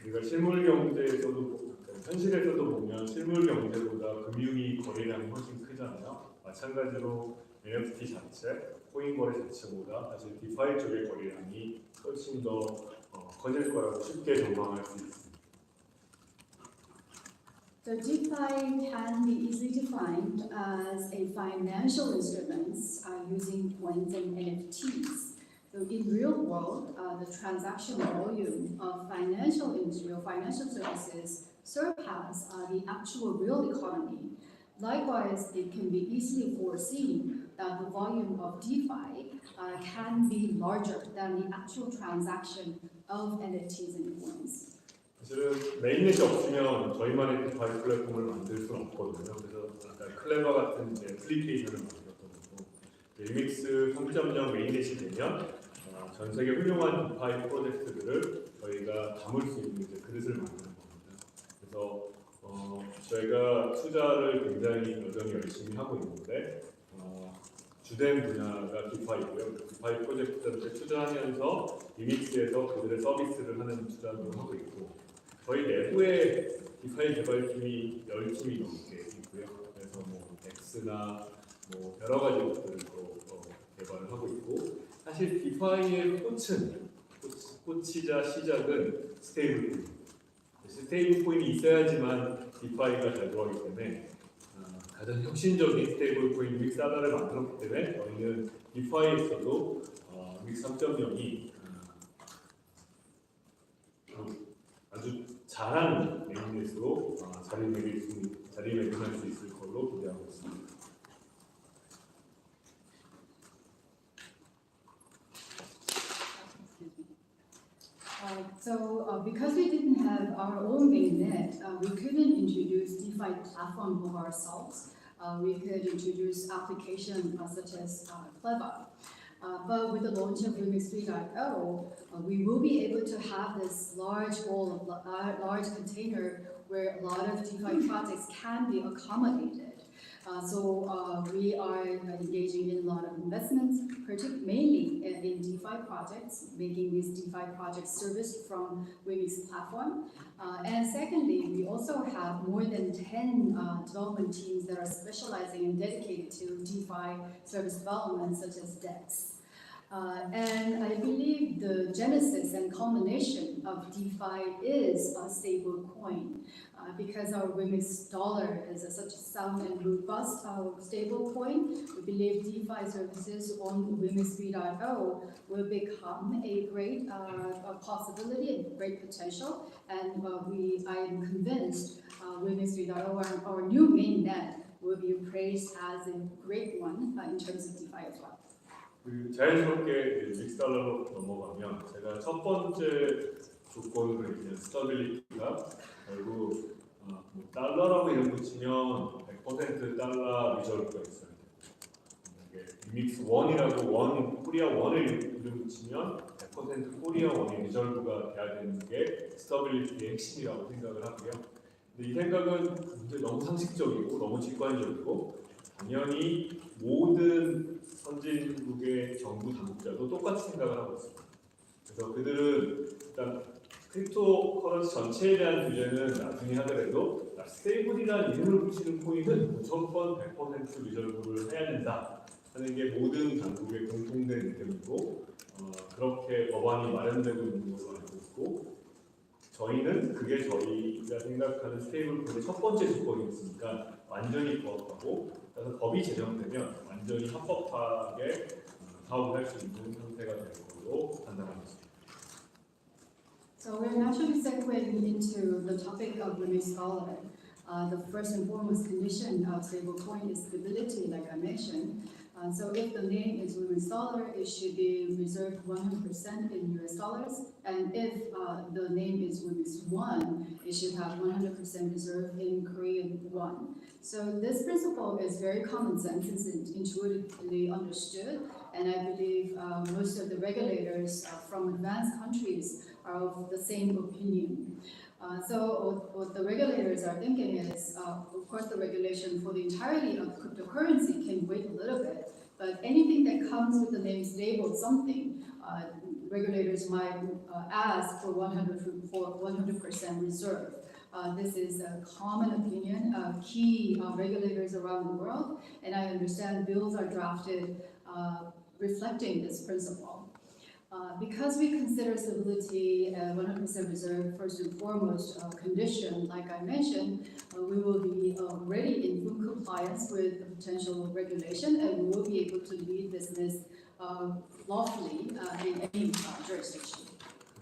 우리가 실물 경제에서도 현실에서도 보면 실물 경제보다 금융이 거래량이 훨씬 크잖아요. 마찬가지로 NFT 자체, 코인 거래 자체보다 사실 디파이 쪽의 거래량이 훨씬 더 커질 거라고 쉽게 전망할 수 있습니다. So DeFi can be easily defined as a financial instruments using coins and NFTs. So in real world, the transaction volume of financial services surpass the actual real economy. Likewise, it can be easily foreseen that the volume of DeFi can be larger than the actual transaction of NFTs and coins. 사실은 메인넷이 없으면 저희만의 디파이 플랫폼을 만들 수는 없거든요. 그래서 아까 클레버 같은 이제 애플리케이션을 만들었던 거고, 위믹스 3.0 메인넷이 되면 전 세계 훌륭한 디파이 프로젝트들을 저희가 담을 수 있는 이제 그릇을 만드는 겁니다. 그래서 저희가 투자를 굉장히 여전히 열심히 하고 있는데 주된 분야가 디파이고요. 디파이 프로젝트들한테 투자하면서 위믹스에서 그들의 서비스를 하는 투자도 하고 있고, 저희 내부에 디파이 개발팀이 10팀이 넘게 있고요. 그래서 뭐 X나 뭐 여러 가지 것들도 개발을 하고 있고, 사실 디파이의 꽃이자 시작은 스테이블 코인. 스테이블 코인이 있어야지만 디파이가 잘 돌아가기 때문에 가장 혁신적인 스테이블 코인 위믹스 달러를 만들었기 때문에 저희는 디파이에서도 위믹스 3.0이 아주 잘한 메인넷으로 자리매김할 수 있을 걸로 기대하고 있습니다. Because we didn't have our own mainnet, we couldn't introduce DeFi platform of ourselves. We could introduce applications such as Clever. But with the launch of Remix 3.0, we will be able to have this large large container where a lot of DeFi projects can be accommodated. So we are engaging in a lot of investments, mainly in DeFi projects, making these DeFi projects serviced from Remix platform. And secondly, we also have more than 10 development teams that are specializing and dedicated to DeFi service development, such as DEX. And I believe the genesis and culmination of DeFi is a stable coin. Because our Remix dollar is such a sound and robust stable coin, we believe DeFi services on Remix 3.0 will become a great possibility and great potential. And I am convinced Remix 3.0, our new mainnet, will be appraised as a great one in terms of DeFi as well. 자연스럽게 믹스 달러로 넘어가면 제가 첫 번째 조건으로 얘기한 스타빌리티가 결국 달러라고 이름 붙이면 100% 달러 리저브가 있어야 돼요. 위믹스 1이라고 코리아 1을 이름 붙이면 100% 코리아 1의 리저브가 돼야 되는 게 스타빌리티의 핵심이라고 생각을 하고요. 근데 이 생각은 너무 상식적이고 너무 직관적이고 당연히 모든 선진국의 정부 당국자도 똑같이 생각을 하고 있습니다. 그래서 그들은 일단 크립토커런시 전체에 대한 규제는 나중에 하더라도 스테이블이라는 이름을 붙이는 코인은 무조건 100% 리저브를 해야 된다 하는 게 모든 당국의 공통된 의견이고 그렇게 법안이 마련되고 있는 것으로 알고 있고 저희는 그게 저희가 생각하는 스테이블코인의 첫 번째 조건이었으니까 완전히 부합하고 그래서 법이 제정되면 완전히 합법하게 사업을 할 수 있는 상태가 될 걸로 판단하고 있습니다. So we're naturally segueing into the topic of Remix Scholar. The first and foremost condition of stablecoin is stability, like I mentioned. So if the name is Remix Scholar, it should be reserved 100% in US dollars. And if the name is Remix One, it should have 100% reserved in Korean won. So this principle is very common sense, it's intuitively understood. And I believe most of the regulators from advanced countries are of the same opinion. So what the regulators are thinking is, of course, the regulation for the entirety of cryptocurrency can wait a little bit, but anything that comes with the name labeled something, regulators might ask for 100% reserve. This is a common opinion of key regulators around the world, and I understand bills are drafted reflecting this principle. Because we consider stability 100% reserve first and foremost condition, like I mentioned, we will be already in full compliance with the potential regulation, and we will be able to lead business lawfully in any jurisdiction.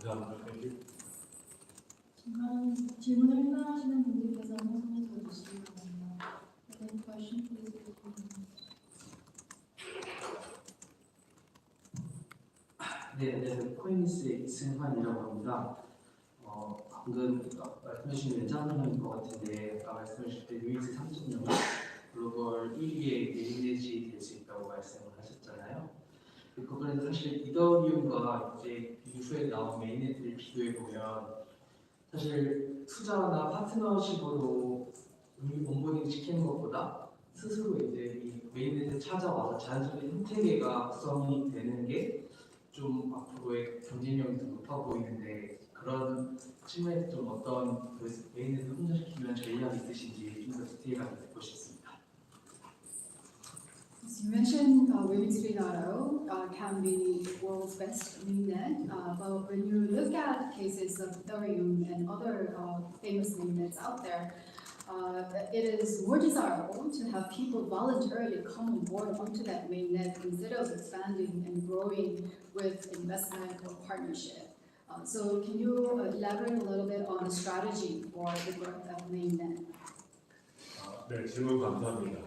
감사합니다. Thank you. 질문을 해당하시는 분들께서 손을 들어주시기 바랍니다. Any question, please? 네, 안녕하세요. 코인위믹스의 이승환이라고 합니다. 방금 말씀하신 연장선인 것 같은데 아까 말씀하실 때 위믹스 3.0 글로벌 1위의 메인넷이 될 수 있다고 말씀을 하셨잖아요. 그거는 사실 이더리움과 이제 이후에 나온 메인넷을 비교해 보면 사실 투자나 파트너십으로 온보딩 시키는 것보다 스스로 이제 이 메인넷에 찾아와서 자연스럽게 생태계가 구성이 되는 게 좀 앞으로의 경쟁력이 좀 높아 보이는데 그런 측면에서 좀 어떤 그 메인넷을 혼자시키면 전략이 있으신지 좀 더 디테일하게 듣고 싶습니다. As you mentioned, Wix 3.0 can be the world's best mainnet, but when you look at cases of Ethereum and other famous mainnets out there, it is more desirable to have people voluntarily come on board onto that mainnet instead of expanding and growing with investment or partnership. So can you elaborate a little bit on the strategy for the growth of mainnet? 네, 질문 감사합니다.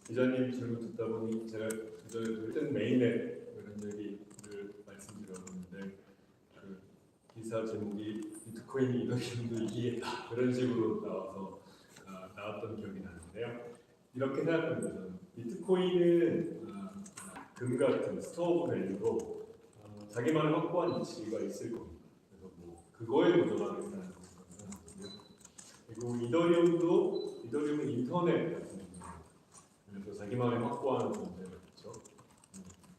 기자님 질문 듣다 보니 제가 그전 메인넷 이런 얘기를 말씀드렸는데 기사 제목이 비트코인이 이더리움도 이기겠다 그런 식으로 나왔던 기억이 나는데요. 이렇게 생각합니다. 저는 비트코인은 금 같은 스토어 오브 밸류로 자기만의 확고한 이치가 있을 겁니다. 그래서 그거에 도전하겠다는 거거든요. 그리고 이더리움은 인터넷 같은 겁니다. 그래서 자기만의 확고한 존재가 있죠.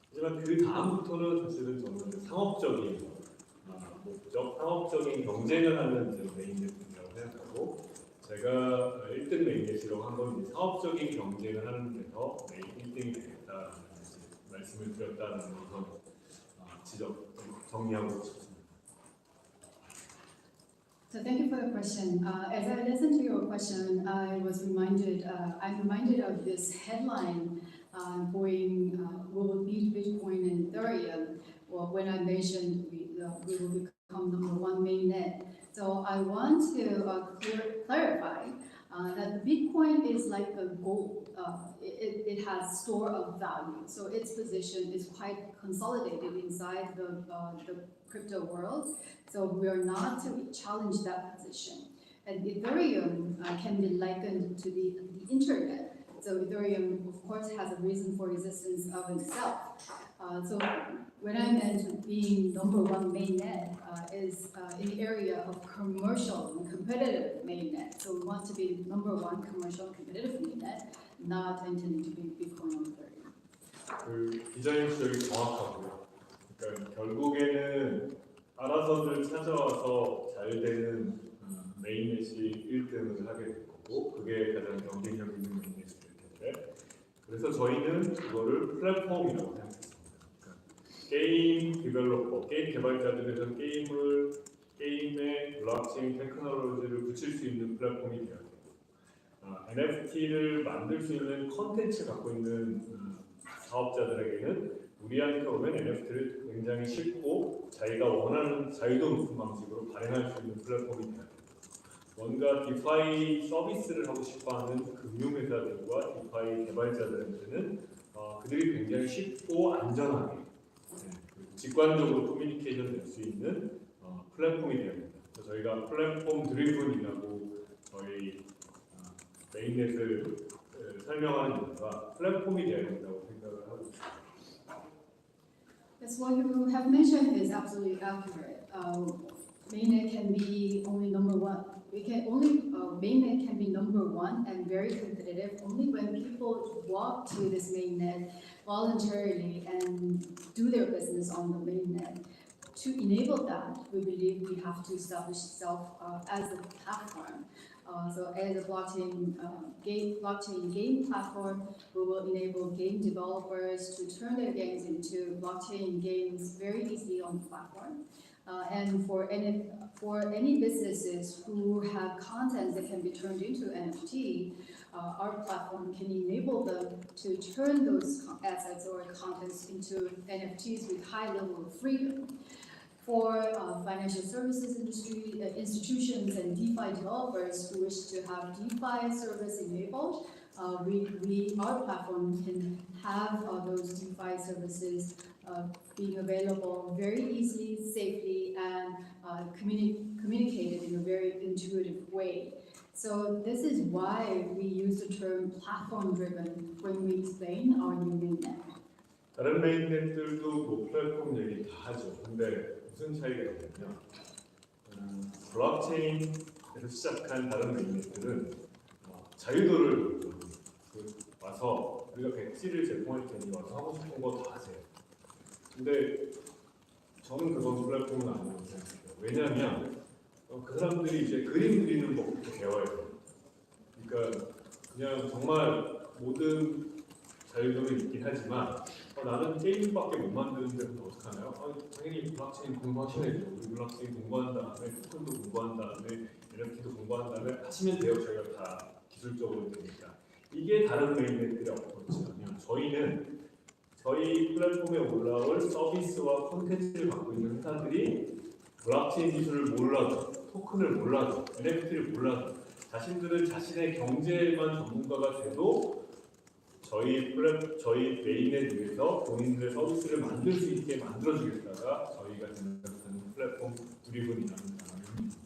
하지만 그 다음부터는 사실은 저는 상업적인 목적, 상업적인 경쟁을 하는 메인넷이라고 생각하고 제가 1등 메인넷이라고 한 건 사업적인 경쟁을 하는 데서 메인 1등이 되겠다는 말씀을 드렸다는 것을 정리하고 싶습니다. So thank you for the question. As I listened to your question, I'm reminded of this headline going, will beat Bitcoin and Ethereum. Well, when I mentioned we will become #1 mainnet. So I want to clarify that Bitcoin is like a gold. It has store of value. So its position is quite consolidated inside the crypto world. So we are not to challenge that position. And Ethereum can be likened to the internet. So Ethereum, of course, has a reason for existence of itself. So when I meant being #1 mainnet is in the area of commercial and competitive mainnet. So we want to be #1 commercial and competitive mainnet, not intending to be Bitcoin or Ethereum. 기자님 지적이 정확하고요. 그러니까 결국에는 알아서들 찾아와서 잘 되는 메인넷이 1등을 하게 될 거고 그게 가장 경쟁력 있는 메인넷이 될 텐데 그래서 저희는 그거를 플랫폼이라고 생각했습니다. 그러니까 게임 디벨로퍼, 게임 개발자들에서 게임에 블록체인 테크놀로지를 붙일 수 있는 플랫폼이 되어야 되고 NFT를 만들 수 있는 컨텐츠 갖고 있는 사업자들에게는 우리한테 오면 NFT를 굉장히 쉽고 자기가 원하는 자유도 높은 방식으로 발행할 수 있는 플랫폼이 돼야 돼요. 뭔가 디파이 서비스를 하고 싶어하는 금융회사들과 디파이 개발자들한테는 그들이 굉장히 쉽고 안전하게 직관적으로 커뮤니케이션 될 수 있는 플랫폼이 되어야 됩니다. 그래서 저희가 플랫폼 드리븐이라고 저희 메인넷을 설명하는 이유가 플랫폼이 되어야 된다고 생각을 하고 있습니다. Yes, what you have mentioned is absolutely accurate. Mainnet can be only number one. Mainnet can be number one and very competitive only when people walk to this mainnet voluntarily and do their business on the mainnet. To enable that, we believe we have to establish itself as a platform. So as a blockchain game platform, we will enable game developers to turn their games into blockchain games very easily on the platform. And for any businesses who have content that can be turned into NFT, our platform can enable them to turn those assets or contents into NFTs with high level of freedom. For financial services industry, institutions and DeFi developers who wish to have DeFi service enabled, our platform can have those DeFi services being available very easily, safely, and communicated in a very intuitive way. So this is why we use the term platform-driven when we explain our new mainnet. 다른 메인넷들도 뭐 플랫폼 얘기 다 하죠. 근데 무슨 차이가 있냐면 블록체인에서 시작한 다른 메인넷들은 자유도를 와서 우리가 백지를 제공할 테니 와서 하고 싶은 거 다 하세요. 근데 저는 그건 플랫폼은 아니라고 생각해요. 왜냐하면 그 사람들이 이제 그림 그리는 법부터 배워야 돼요. 그러니까 그냥 정말 모든 자유도는 있긴 하지만 나는 게임밖에 못 만드는데 어떡하나요? 당연히 블록체인 공부하셔야죠. 블록체인 공부한 다음에 토큰도 공부한 다음에 NFT도 공부한 다음에 하시면 돼요. 저희가 다 기술적으로 되니까. 이게 다른 메인넷들이 없거든요. 저희는 저희 플랫폼에 올라올 서비스와 콘텐츠를 갖고 있는 회사들이 블록체인 기술을 몰라도 토큰을 몰라도 NFT를 몰라도 자신들은 자신의 경제만 전문가가 돼도 저희 메인넷 위에서 본인들의 서비스를 만들 수 있게 만들어주겠다가 저희가 생각하는 플랫폼 드리븐이라는 단어입니다.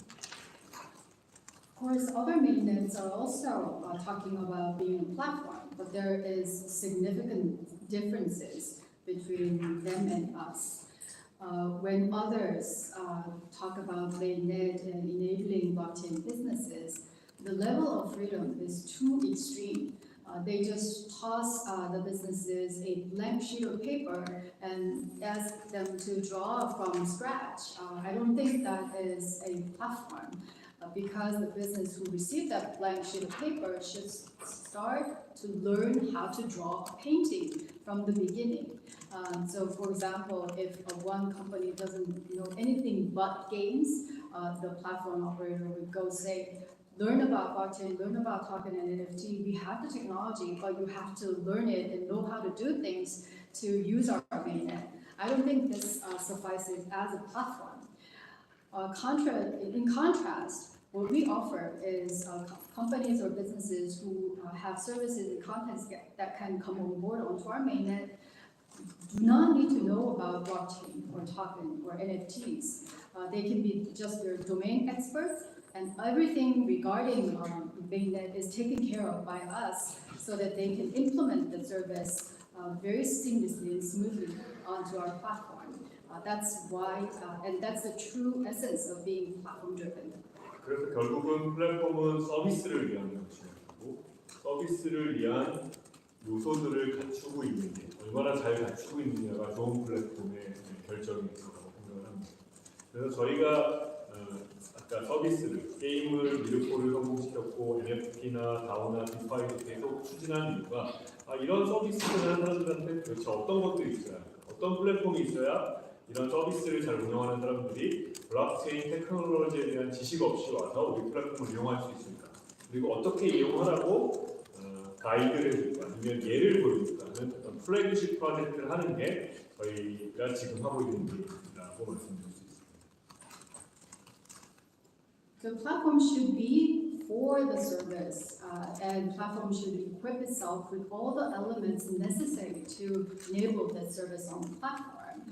Of course, other mainnets are also talking about being a platform, but there is significant differences between them and us. When others talk about mainnet and enabling blockchain businesses, the level of freedom is too extreme. They just toss the businesses a blank sheet of paper and ask them to draw from scratch. I don't think that is a platform because the business who received that blank sheet of paper should start to learn how to draw a painting from the beginning. So for example, if one company doesn't know anything but games, the platform operator would go say, learn about blockchain, learn about token and NFT. We have the technology, but you have to learn it and know how to do things to use our mainnet. I don't think this suffices as a platform. In contrast, what we offer is companies or businesses who have services and contents that can come on board onto our mainnet do not need to know about blockchain or token or NFTs. They can be just their domain experts, and everything regarding mainnet is taken care of by us so that they can implement the service very seamlessly and smoothly onto our platform. That's why, and that's the true essence of being platform-driven. 그래서 결국은 플랫폼은 서비스를 위한 것이고 서비스를 위한 요소들을 갖추고 있는 게 얼마나 잘 갖추고 있느냐가 좋은 플랫폼의 결정이 있다고 생각을 합니다. 그래서 저희가 아까 서비스를 게임을 미르코를 성공시켰고 NFT나 다오나 디파이도 계속 추진하는 이유가 이런 서비스를 하는 사람들한테 도대체 어떤 것들이 있어야 어떤 플랫폼이 있어야 이런 서비스를 잘 운영하는 사람들이 블록체인 테크놀로지에 대한 지식 없이 와서 우리 플랫폼을 이용할 수 있습니까? 그리고 어떻게 이용하라고 가이드를 해줄까 아니면 예를 보여줄까 하는 어떤 플래그십 프로젝트를 하는 게 저희가 지금 하고 있는 일이라고 말씀드릴 수 있습니다. The platform should be for the service, and platform should equip itself with all the elements necessary to enable that service on the platform.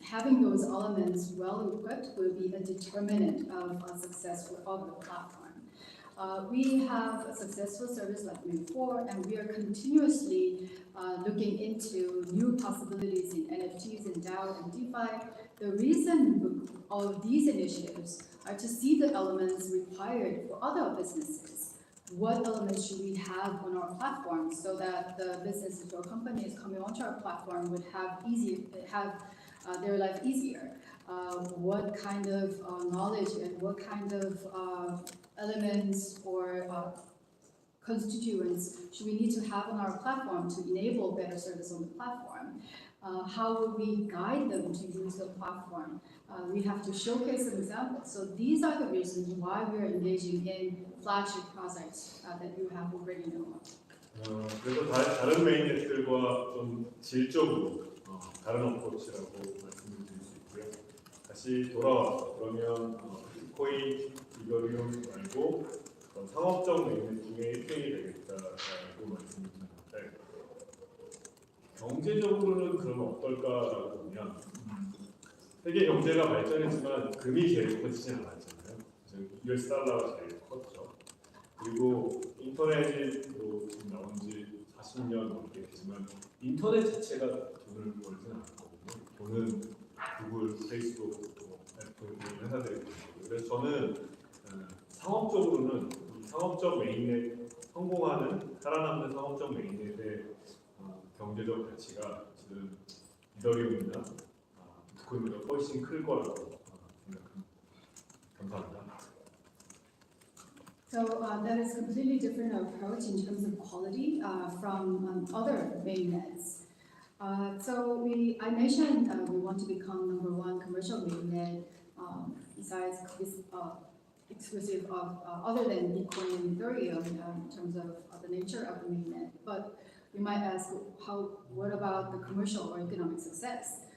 Having those elements well equipped will be a determinant of a successful of the platform. We have a successful service like Move4, and we are continuously looking into new possibilities in NFTs and DAO and DeFi. The reason of these initiatives are to see the elements required for other businesses. What elements should we have on our platform so that the businesses or companies coming onto our platform would have their life easier? What kind of knowledge and what kind of elements or constituents should we need to have on our platform to enable better service on the platform? How will we guide them to use the platform? We have to showcase some examples. So these are the reasons why we are engaging in flagship projects that you have already known. 그래서 다른 메인넷들과 좀 질적으로 다른 어프로치라고 말씀드릴 수 있고요. 다시 돌아와서 그러면 비트코인, 이더리움 말고 상업적 메인넷 중에 1등이 되겠다라고 말씀드렸는데 경제적으로는 그러면 어떨까라고 보면 세계 경제가 발전했지만 금이 제일 커지진 않았잖아요. US 달러가 제일 컸죠. 그리고 인터넷도 지금 나온 지 40년 넘게 되지만 인터넷 자체가 돈을 벌지는 않았거든요. 돈은 구글, 페이스북, 애플 이런 회사들이 그래서 저는 상업적으로는 상업적 메인넷 성공하는 살아남는 상업적 메인넷의 경제적 가치가 지금 이더리움이나 비트코인보다 훨씬 클 거라고 생각합니다. 감사합니다. So that is a completely different approach in terms of quality from other mainnets. So I mentioned we want to become #1 commercial mainnet besides exclusive of other than Bitcoin and Ethereum in terms of the nature of the mainnet. But you might ask, what about the commercial or economic success?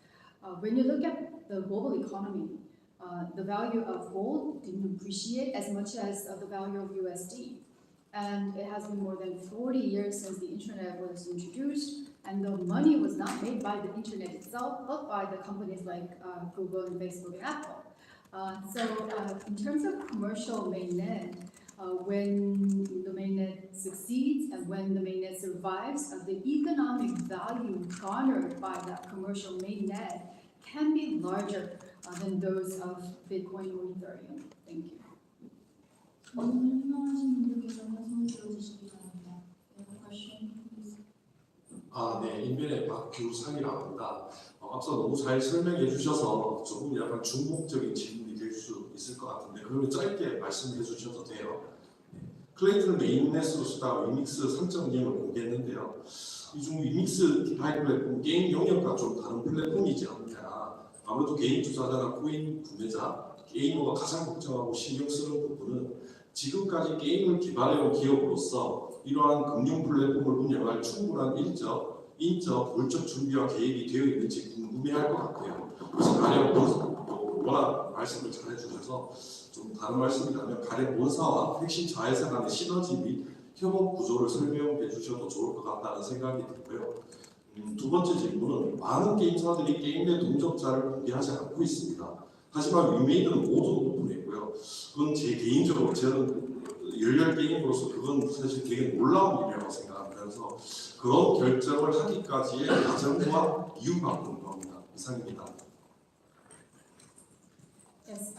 When you look at the global economy, the value of gold didn't appreciate as much as the value of USD. And it has been more than 40 years since the internet was introduced, and the money was not made by the internet itself, but by the companies like Google and Facebook and Apple. So in terms of commercial mainnet, when the mainnet succeeds and when the mainnet survives, the economic value garnered by that commercial mainnet can be larger than those of Bitcoin or Ethereum. Thank you. 질문을 희망하신 분들께서는 손을 들어주시기 바랍니다. Question, please. 네, 인벤의 박규상이라고 합니다. 앞서 너무 잘 설명해 주셔서 조금 약간 중복적인 질문이 될 수 있을 것 같은데 그러면 짧게 말씀해 주셔도 돼요. 클레이트는 메인넷으로 쓰다가 위믹스 3.0을 공개했는데요. 이 중 위믹스 디파이 플랫폼 게임 영역과 좀 다른 플랫폼이지 않느냐. 아무래도 개인 투자자나 코인 구매자, 게이머가 가장 걱정하고 신경 쓰는 부분은 지금까지 게임을 개발해온 기업으로서 이러한 금융 플랫폼을 운영할 충분한 인적, 물적 준비와 계획이 되어 있는지 궁금해할 것 같아요. 그래서 가령 워낙 말씀을 잘해주셔서 좀 다른 말씀이라면 가령 본사와 핵심 자회사 간의 시너지 및 협업 구조를 설명해 주셔도 좋을 것 같다는 생각이 들고요. 두 번째 질문은 많은 게임사들이 게임 내 동접자를 공개하지 않고 있습니다. 하지만 위메이드는 모두 오픈했고요. 그건 제 개인적으로 저는 열렬 게임으로서 그건 사실 되게 놀라운 일이라고 생각합니다. 그래서 그런 결정을 하기까지의 과정과 이유가 궁금합니다. 이상입니다. Yes,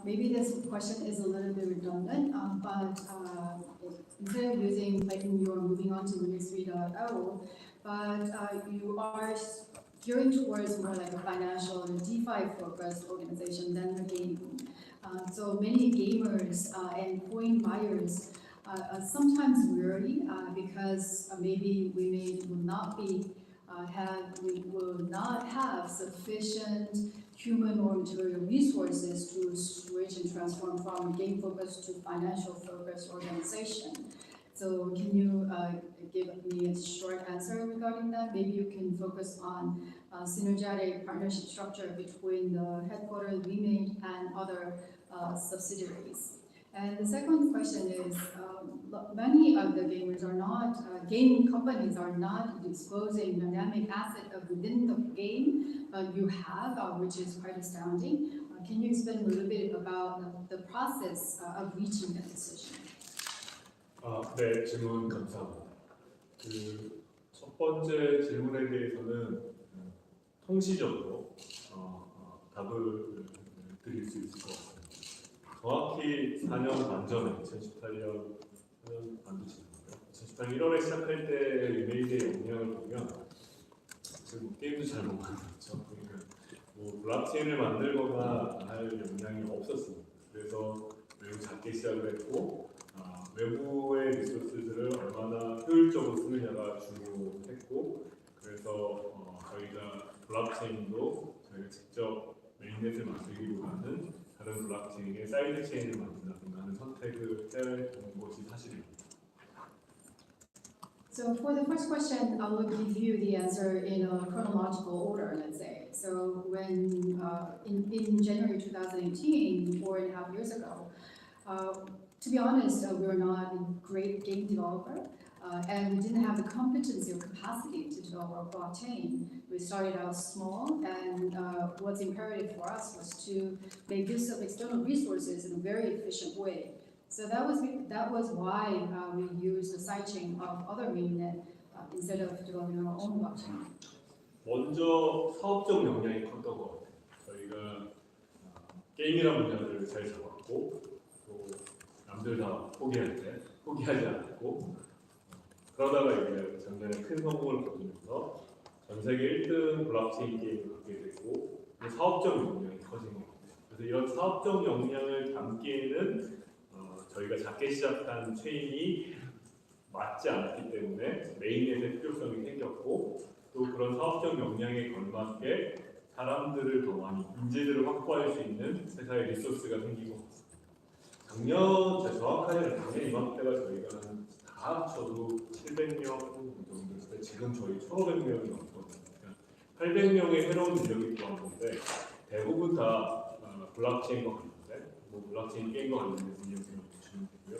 maybe this question is a little bit redundant, but instead of using, like you are moving on to Remix 3.0, but you are gearing towards more like a financial and DeFi focused organization than the gaming. So many gamers and coin buyers sometimes worry because maybe we will not have sufficient human or material resources to switch and transform from game focused to financial focused organization. So can you give me a short answer regarding that? Maybe you can focus on synergetic partnership structure between the headquarters, WeMade, and other subsidiaries. And the second question is, many of the gamers are not, game companies are not disclosing dynamic asset within the game, but you have, which is quite astounding. Can you explain a little bit about the process of reaching that decision? 네, 질문 감사합니다. 첫 번째 질문에 대해서는 통시적으로 답을 드릴 수 있을 것 같습니다. 정확히 4년 반 전에 2018년 1월에 시작할 때 위메이드의 역량을 보면 지금 게임도 잘 못 만들었죠. 그러니까 뭐 블록체인을 만들거나 할 역량이 없었습니다. 그래서 매우 작게 시작을 했고 외부의 리소스들을 얼마나 효율적으로 쓰느냐가 중요했고, 그래서 저희가 블록체인도 저희가 직접 메인넷을 만들기보다는 다른 블록체인의 사이드 체인을 만든다든가 하는 선택을 해온 것이 사실입니다. So for the first question, I will give you the answer in a chronological order, let's say. So when in January 2018, 4.5 years ago, to be honest, we were not a great game developer, and we didn't have the competency or capacity to develop a blockchain. We started out small, and what's imperative for us was to make use of external resources in a very efficient way. So that was why we used the sidechain of other mainnet instead of developing our own blockchain. 먼저 사업적 역량이 컸던 것 같아요. 저희가 게임이라는 분야를 잘 잡았고, 또 남들 다 포기할 때 포기하지 않았고, 그러다가 이제 작년에 큰 성공을 거두면서 전 세계 1등 블록체인 게임을 갖게 되고, 사업적 역량이 커진 것 같아요. 그래서 이런 사업적 역량을 담기에는 저희가 작게 시작한 체인이 맞지 않았기 때문에 메인넷의 필요성이 생겼고, 또 그런 사업적 역량에 걸맞게 사람들을 더 많이 인재들을 확보할 수 있는 회사의 리소스가 생긴 것 같습니다. 작년 정확하게는 작년 이맘때가 저희가 다 합쳐도 700명 정도였을 때 지금 저희 1,500명이 넘거든요. 800명의 새로운 인력이 들어온 건데 대부분 다 블록체인과 관련된, 블록체인 게임과 관련된 인력들을 주시면 되고요.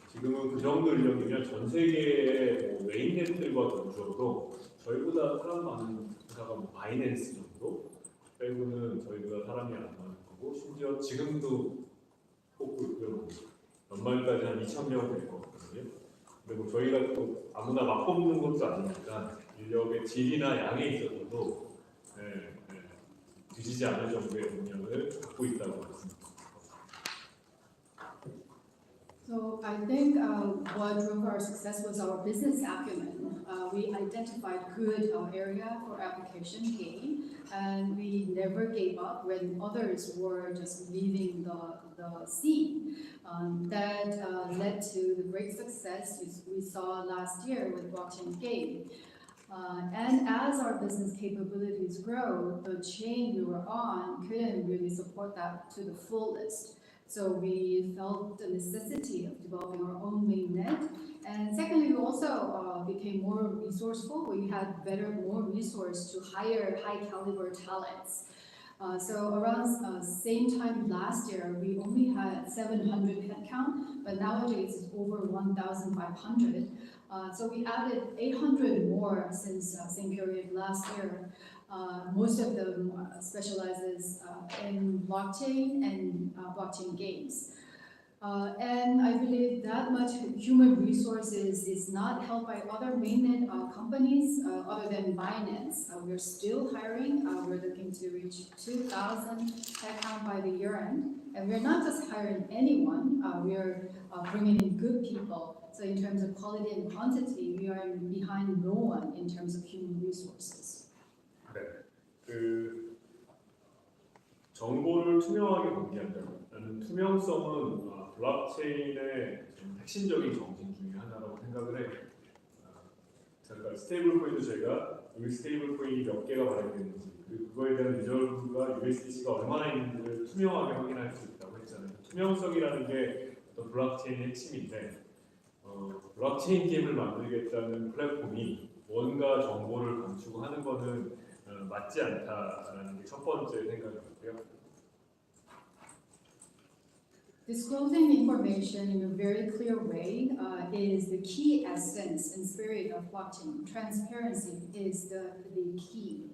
지금은 그 정도 인력이면 전 세계의 메인넷들과 던져도 저희보다 사람 많은 회사가 바이낸스 정도 빼고는 저희보다 사람이 안 많은 거고, 심지어 지금도 뽑고 있고요. 연말까지 한 2,000명 될 것 같거든요. 그리고 저희가 또 아무나 막 뽑는 것도 아니니까 인력의 질이나 양에 있어서도 뒤지지 않을 정도의 능력을 갖고 있다고 말씀드립니다. So I think what drove our success was our business acumen. We identified good area for application game, and we never gave up when others were just leaving the scene. That led to the great success we saw last year with blockchain game. And as our business capabilities grow, the chain we were on couldn't really support that to the fullest. So we felt the necessity of developing our own mainnet. And secondly, we also became more resourceful. We had more resource to hire high caliber talents. So around same time last year, we only had 700 headcount, but nowadays it's over 1,500. So we added 800 more since same period last year. Most of them specializes in blockchain and blockchain games. And I believe that much human resources is not held by other mainnet companies other than Binance. We're still hiring. We're looking to reach 2,000 headcount by the year end. And we're not just hiring anyone. We're bringing in good people. So in terms of quality and quantity, we are behind no one in terms of human resources. 네, 그 정보를 투명하게 공개한다는 투명성은 블록체인의 좀 핵심적인 정신 중에 하나라고 생각을 해요. 잠깐 스테이블 코인도 제가 여기 스테이블 코인이 몇 개가 발행되는지 그리고 그거에 대한 리저브가 USDC가 얼마나 있는지를 투명하게 확인할 수 있다고 했잖아요. 투명성이라는 게 어떤 블록체인의 핵심인데 블록체인 게임을 만들겠다는 플랫폼이 뭔가 정보를 감추고 하는 거는 맞지 않다라는 게 첫 번째 생각이고요. Disclosing information in a very clear way is the key essence and spirit of blockchain. Transparency is the key.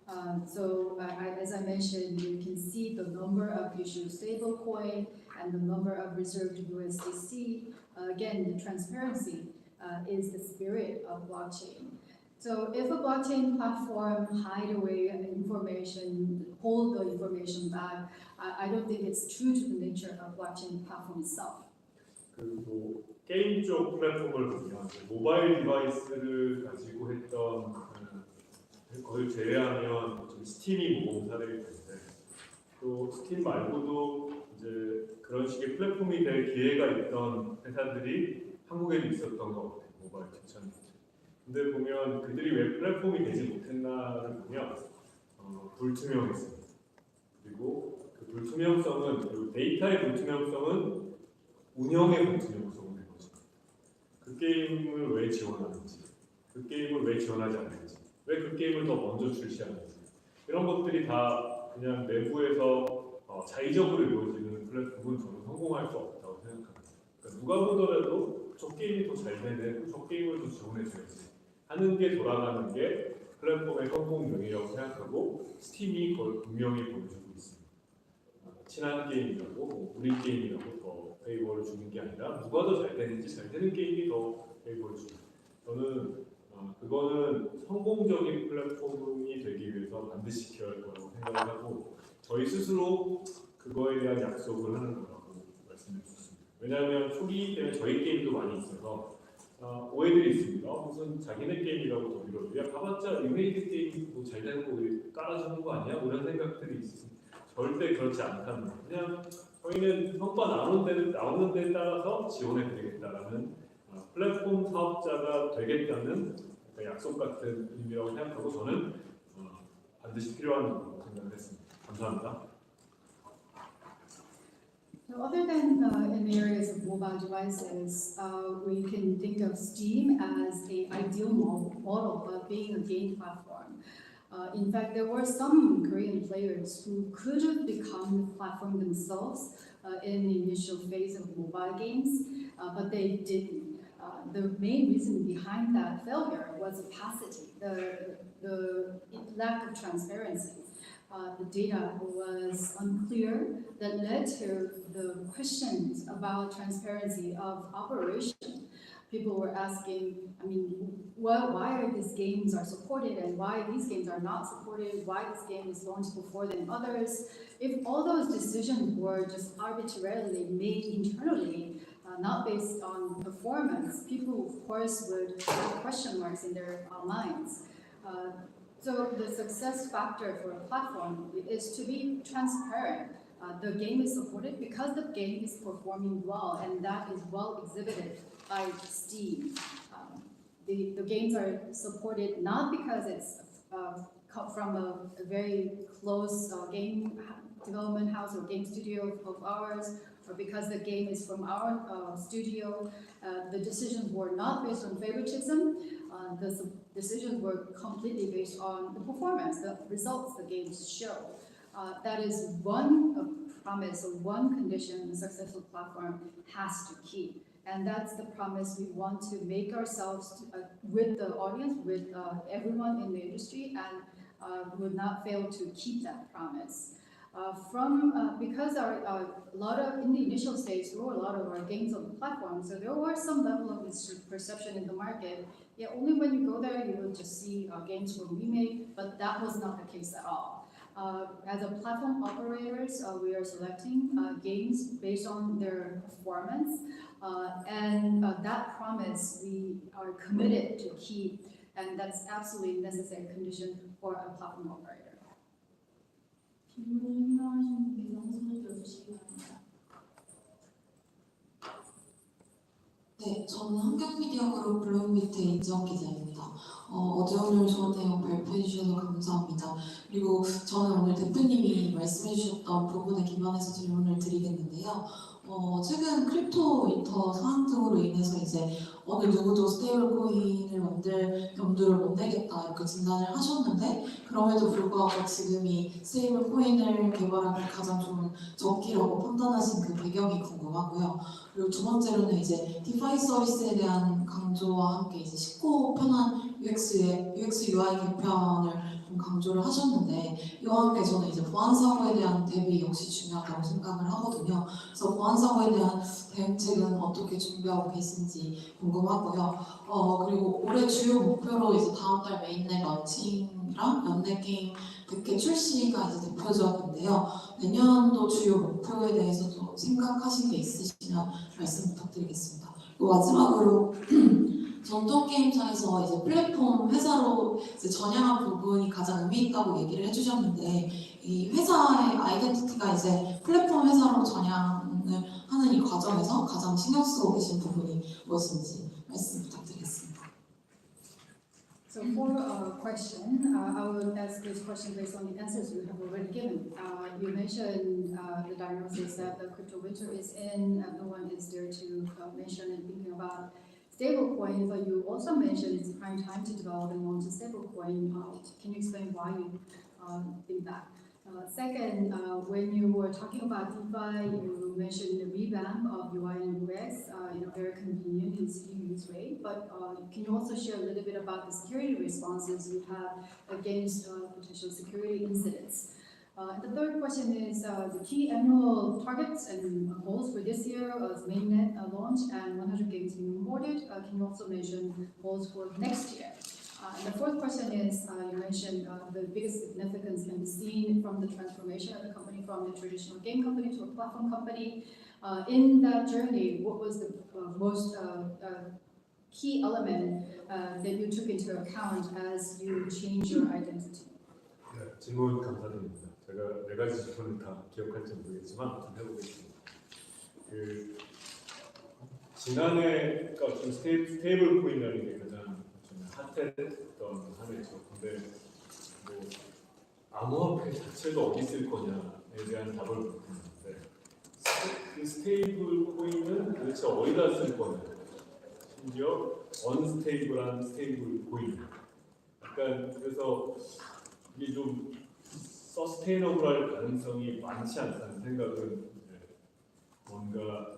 As I mentioned, you can see the number of issued stablecoin and the number of reserved USDC. Again, the transparency is the spirit of blockchain. So if a blockchain platform hide away information, hold the information back, I don't think it's true to the nature of blockchain platform itself. 그리고 게임 쪽 플랫폼을 보면 모바일 디바이스를 가지고 했던 거의 제외하면 스팀이 모범 사례일 텐데 또 스팀 말고도 이제 그런 식의 플랫폼이 될 기회가 있던 회사들이 한국에도 있었던 것 같아요. 모바일 추천. 근데 보면 그들이 왜 플랫폼이 되지 못했나를 보면 불투명했습니다. 그리고 그 불투명성은 그리고 데이터의 불투명성은 운영의 불투명성이 된 거죠. 그 게임을 왜 지원하는지, 그 게임을 왜 지원하지 않는지, 왜 그 게임을 더 먼저 출시하는지 이런 것들이 다 그냥 내부에서 자의적으로 이루어지는 플랫폼은 저는 성공할 수 없다고 생각합니다. 그러니까 누가 보더라도 저 게임이 더 잘 되네, 저 게임을 더 지원해줘야지 하는 게 돌아가는 게 플랫폼의 성공명이라고 생각하고 스팀이 그걸 분명히 보여주고 있습니다. 친한 게임이라고, 우리 게임이라고 더 페이버를 주는 게 아니라 누가 더 잘 되는지 잘 되는 게임이 더 페이버를 줍니다. 저는 그거는 성공적인 플랫폼이 되기 위해서 반드시 지켜야 할 거라고 생각을 하고 저희 스스로 그거에 대한 약속을 하는 거라고 말씀드릴 수 있습니다. 왜냐하면 초기 때문에 저희 게임도 많이 있어서 오해들이 있습니다. 무슨 자기네 게임이라고 더 밀어도 야 가봤자 위메이드 게임 뭐 잘 되는 거 우리 깔아주는 거 아니야? 이런 생각들이 있습니다. 절대 그렇지 않답니다. 그냥 저희는 성과 나오는 데에 따라서 지원해드리겠다라는 플랫폼 사업자가 되겠다는 약속 같은 의미라고 생각하고 저는 반드시 필요한 거라고 생각을 했습니다. 감사합니다. So other than in the areas of mobile devices, we can think of Steam as an ideal model of being a game platform. In fact, there were some Korean players who could have become the platform themselves in the initial phase of mobile games, but they didn't. The main reason behind that failure was opacity, the lack of transparency. The data was unclear that led to the questions about transparency of operation. People were asking, why are these games are supported and why these games are not supported, why this game is launched before than others. If all those decisions were just arbitrarily made internally, not based on performance, people of course would have question marks in their minds. So the success factor for a platform is to be transparent. The game is supported because the game is performing well, and that is well exhibited by Steam. The games are supported not because it's from a very close game development house or game studio of ours, or because the game is from our studio. The decisions were not based on favoritism. The decisions were completely based on the performance, the results the games show. That is one promise or one condition a successful platform has to keep. And that's the promise we want to make ourselves with the audience, with everyone in the industry, and would not fail to keep that promise. Because a lot of in the initial stage there were a lot of our games on the platform, so there was some level of perception in the market. Yeah, only when you go there you will just see games from WeMade, but that was not the case at all. As a platform operators, we are selecting games based on their performance, and that promise we are committed to keep, and that's absolutely necessary condition for a platform operator. 질문을 희망하시는 분께서 손을 들어주시기 바랍니다. 네, 저는 한국미디어그룹 블룸비트의 인정 기자입니다. 어제 오늘 좋은 내용 발표해 주셔서 감사합니다. 그리고 저는 오늘 대표님이 말씀해 주셨던 부분에 기반해서 질문을 드리겠는데요. 최근 크립토 윈터 상황 등으로 인해서 이제 어느 누구도 스테이블 코인을 만들 염두를 못 내겠다 이렇게 진단을 하셨는데 그럼에도 불구하고 지금이 스테이블 코인을 개발하기 가장 좋은 적기라고 판단하신 그 배경이 궁금하고요. 그리고 두 번째로는 이제 디파이 서비스에 대한 강조와 함께 이제 쉽고 편한 UX UI 개편을 좀 강조를 하셨는데 이와 함께 저는 이제 보안 사고에 대한 대비 역시 중요하다고 생각을 하거든요. 그래서 보안 사고에 대한 대응책은 어떻게 준비하고 계신지 궁금하고요. 그리고 올해 주요 목표로 이제 다음 달 메인넷 런칭이랑 연내 게임 100개 출시가 이제 대표적인데요. 내년도 주요 목표에 대해서도 생각하신 게 있으시면 말씀 부탁드리겠습니다. 그리고 마지막으로 전통 게임사에서 이제 플랫폼 회사로 이제 전향한 부분이 가장 의미 있다고 얘기를 해주셨는데 이 회사의 아이덴티티가 이제 플랫폼 회사로 전향을 하는 이 과정에서 가장 신경 쓰고 계신 부분이 무엇인지 말씀 부탁드리겠습니다. So for a question, I will ask this question based on the answers you have already given. You mentioned the diagnosis that the crypto winter is in, no one is there to mention and thinking about stablecoin, but you also mentioned it's prime time to develop and launch a stablecoin. Can you explain why you think that? Second, when you were talking about DeFi, you mentioned the revamp of UI and UX in a very convenient and easy-to-use way. But can you also share a little bit about the security responses you have against potential security incidents? And the third question is the key annual targets and goals for this year as mainnet launch and 100 games being onboarded. Can you also mention goals for next year? And the fourth question is, you mentioned the biggest significance can be seen from the transformation of the company from the traditional game company to a platform company. In that journey, what was the most key element that you took into account as you change your identity? 네, 질문 감사드립니다. 제가 네 가지 질문을 다 기억할지 모르겠지만 좀 해보겠습니다. 지난해 좀 스테이블 코인이라는 게 가장 좀 핫했던 한 해죠. 근데 뭐 암호화폐 자체가 어디 있을 거냐에 대한 답을 못 했는데 그 스테이블 코인은 도대체 어디다 쓸 거냐, 심지어 언스테이블한 스테이블 코인. 약간 그래서 이게 좀 서스테이너블할 가능성이 많지 않다는 생각은 뭔가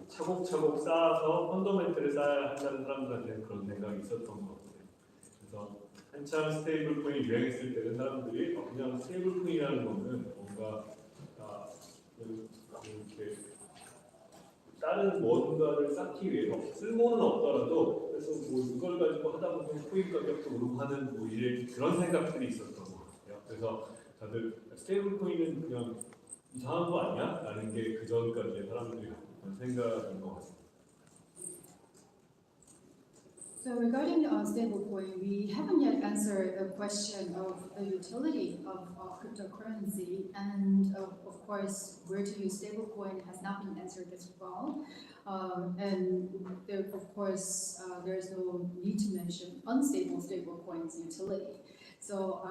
차곡차곡 쌓아서 펀더멘트를 쌓아야 한다는 사람들한테는 그런 생각이 있었던 것 같아요. 그래서 한참 스테이블 코인이 유행했을 때는 사람들이 그냥 스테이블 코인이라는 거는 뭔가 이렇게 다른 뭔가를 쌓기 위해서 쓸모는 없더라도 그래서 뭐 이걸 가지고 하다 보면 코인 가격도 오르고 하는 뭐 이제 그런 생각들이 있었던 것 같아요. 그래서 다들 스테이블 코인은 그냥 이상한 거 아니야? 라는 게 그 전까지의 사람들이 그런 생각인 것 같습니다. So regarding stablecoin, we haven't yet answered the question of the utility of cryptocurrency, and of course, where to use stablecoin has not been answered as well. And there, of course, there is no need to mention unstable stablecoins utility. So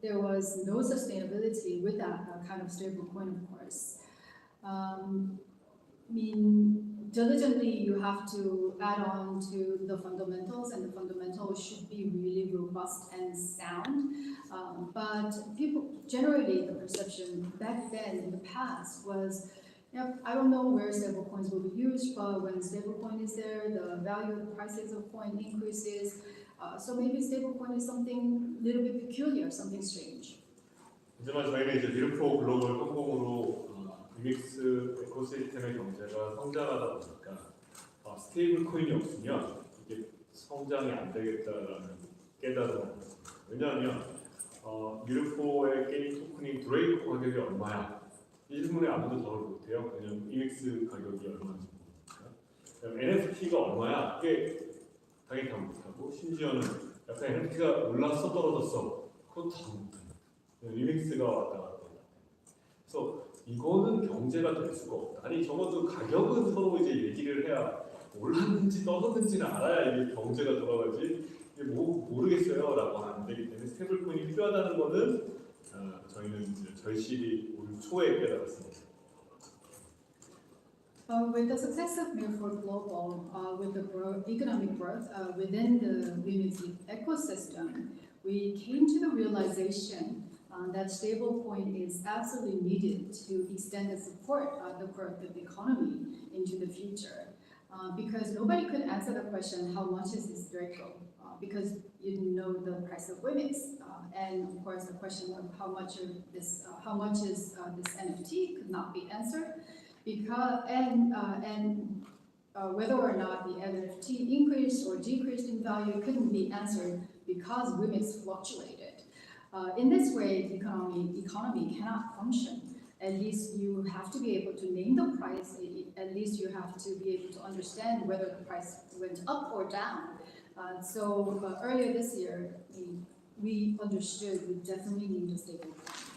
there was no sustainability with that kind of stablecoin, of course. Diligently, you have to add on to the fundamentals, and the fundamentals should be really robust and sound. But people, generally, the perception back then in the past was, yep, I don't know where stablecoins will be used, but when stablecoin is there, the value of the prices of coin increases. So maybe stablecoin is something a little bit peculiar, something strange. 하지만 저희는 이제 미르포 글로벌 성공으로 위믹스 에코시스템의 경제가 성장하다 보니까 스테이블 코인이 없으면 이게 성장이 안 되겠다라는 깨달음을 했습니다. 왜냐하면 미르포의 게임 토큰인 드레이크 가격이 얼마야? 이 질문에 아무도 답을 못해요. 그냥 위믹스 가격이 얼마인지 모르니까. NFT가 얼마야? 이게 당연히 다 못하고 심지어는 약간 NFT가 올랐어 떨어졌어? 그건 다 못합니다. 위믹스가 왔다 갔다. 그래서 이거는 경제가 될 수가 없다. 아니 적어도 가격은 서로 이제 얘기를 해야 올랐는지 떨어졌는지는 알아야 이게 경제가 돌아가지. 이게 모르겠어요라고 하면 안 되기 때문에 스테이블코인이 필요하다는 거는 저희는 이제 절실히 올 초에 깨달았습니다. With the success of Mirror Global, with the economic growth within the WIMIX's ecosystem, we came to the realization that stablecoin is absolutely needed to extend the support of the growth of the economy into the future. Because nobody could answer the question, how much is this Draco? Because you didn't know the price of WIMIX. And of course, the question of how much is this NFT could not be answered. Because whether or not the NFT increased or decreased in value couldn't be answered because WIMIX fluctuated. In this way, the economy cannot function. At least you have to be able to name the price. At least you have to be able to understand whether the price went up or down. So earlier this year, we understood we definitely need a stable coin.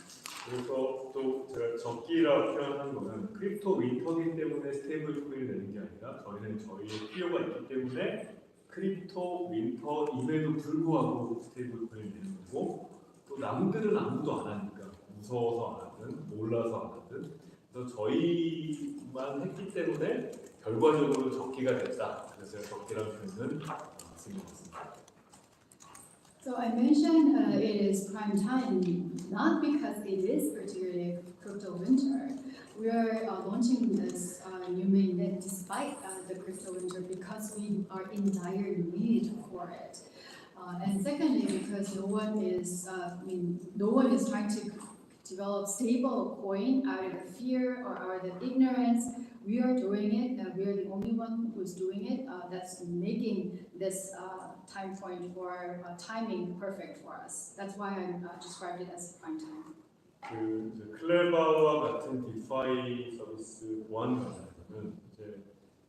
그래서 또 제가 적기라 표현한 거는 크립토 윈터기 때문에 스테이블 코인을 내는 게 아니라 저희는 저희의 필요가 있기 때문에 크립토 윈터임에도 불구하고 스테이블 코인을 내는 거고 또 남들은 아무도 안 하니까 무서워서 안 하든 몰라서 안 하든 그래서 저희만 했기 때문에 결과적으로 적기가 됐다. 그래서 제가 적기라는 표현을 쓴 것 같습니다. So I mentioned it is prime time, not because it is particularly crypto winter. We are launching this new mainnet despite the crypto winter because we are in dire need for it. And secondly, because no one is trying to develop stable coin out of the fear or out of the ignorance. We are doing it. We are the only one who's doing it. That's making this time point or timing perfect for us. That's why I described it as prime time. 그 이제 클레바와 같은 디파이 서비스 보안 관련해서는 이제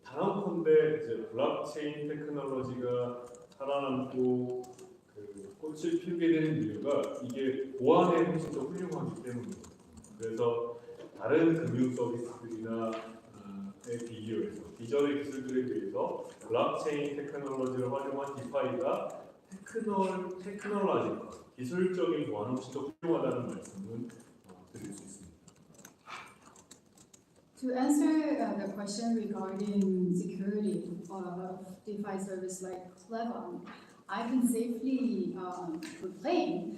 단언컨대 이제 블록체인 테크놀로지가 살아남고 그 꽃을 피우게 되는 이유가 이게 보안에 훨씬 더 훌륭하기 때문입니다. 그래서 다른 금융 서비스들이나 비교해서 기존의 기술들에 비해서 블록체인 테크놀로지를 활용한 디파이가 테크놀로지 기술적인 보안은 훨씬 더 훌륭하다는 말씀은 드릴 수 있습니다. To answer the question regarding security of DeFi service like Clever, I can safely proclaim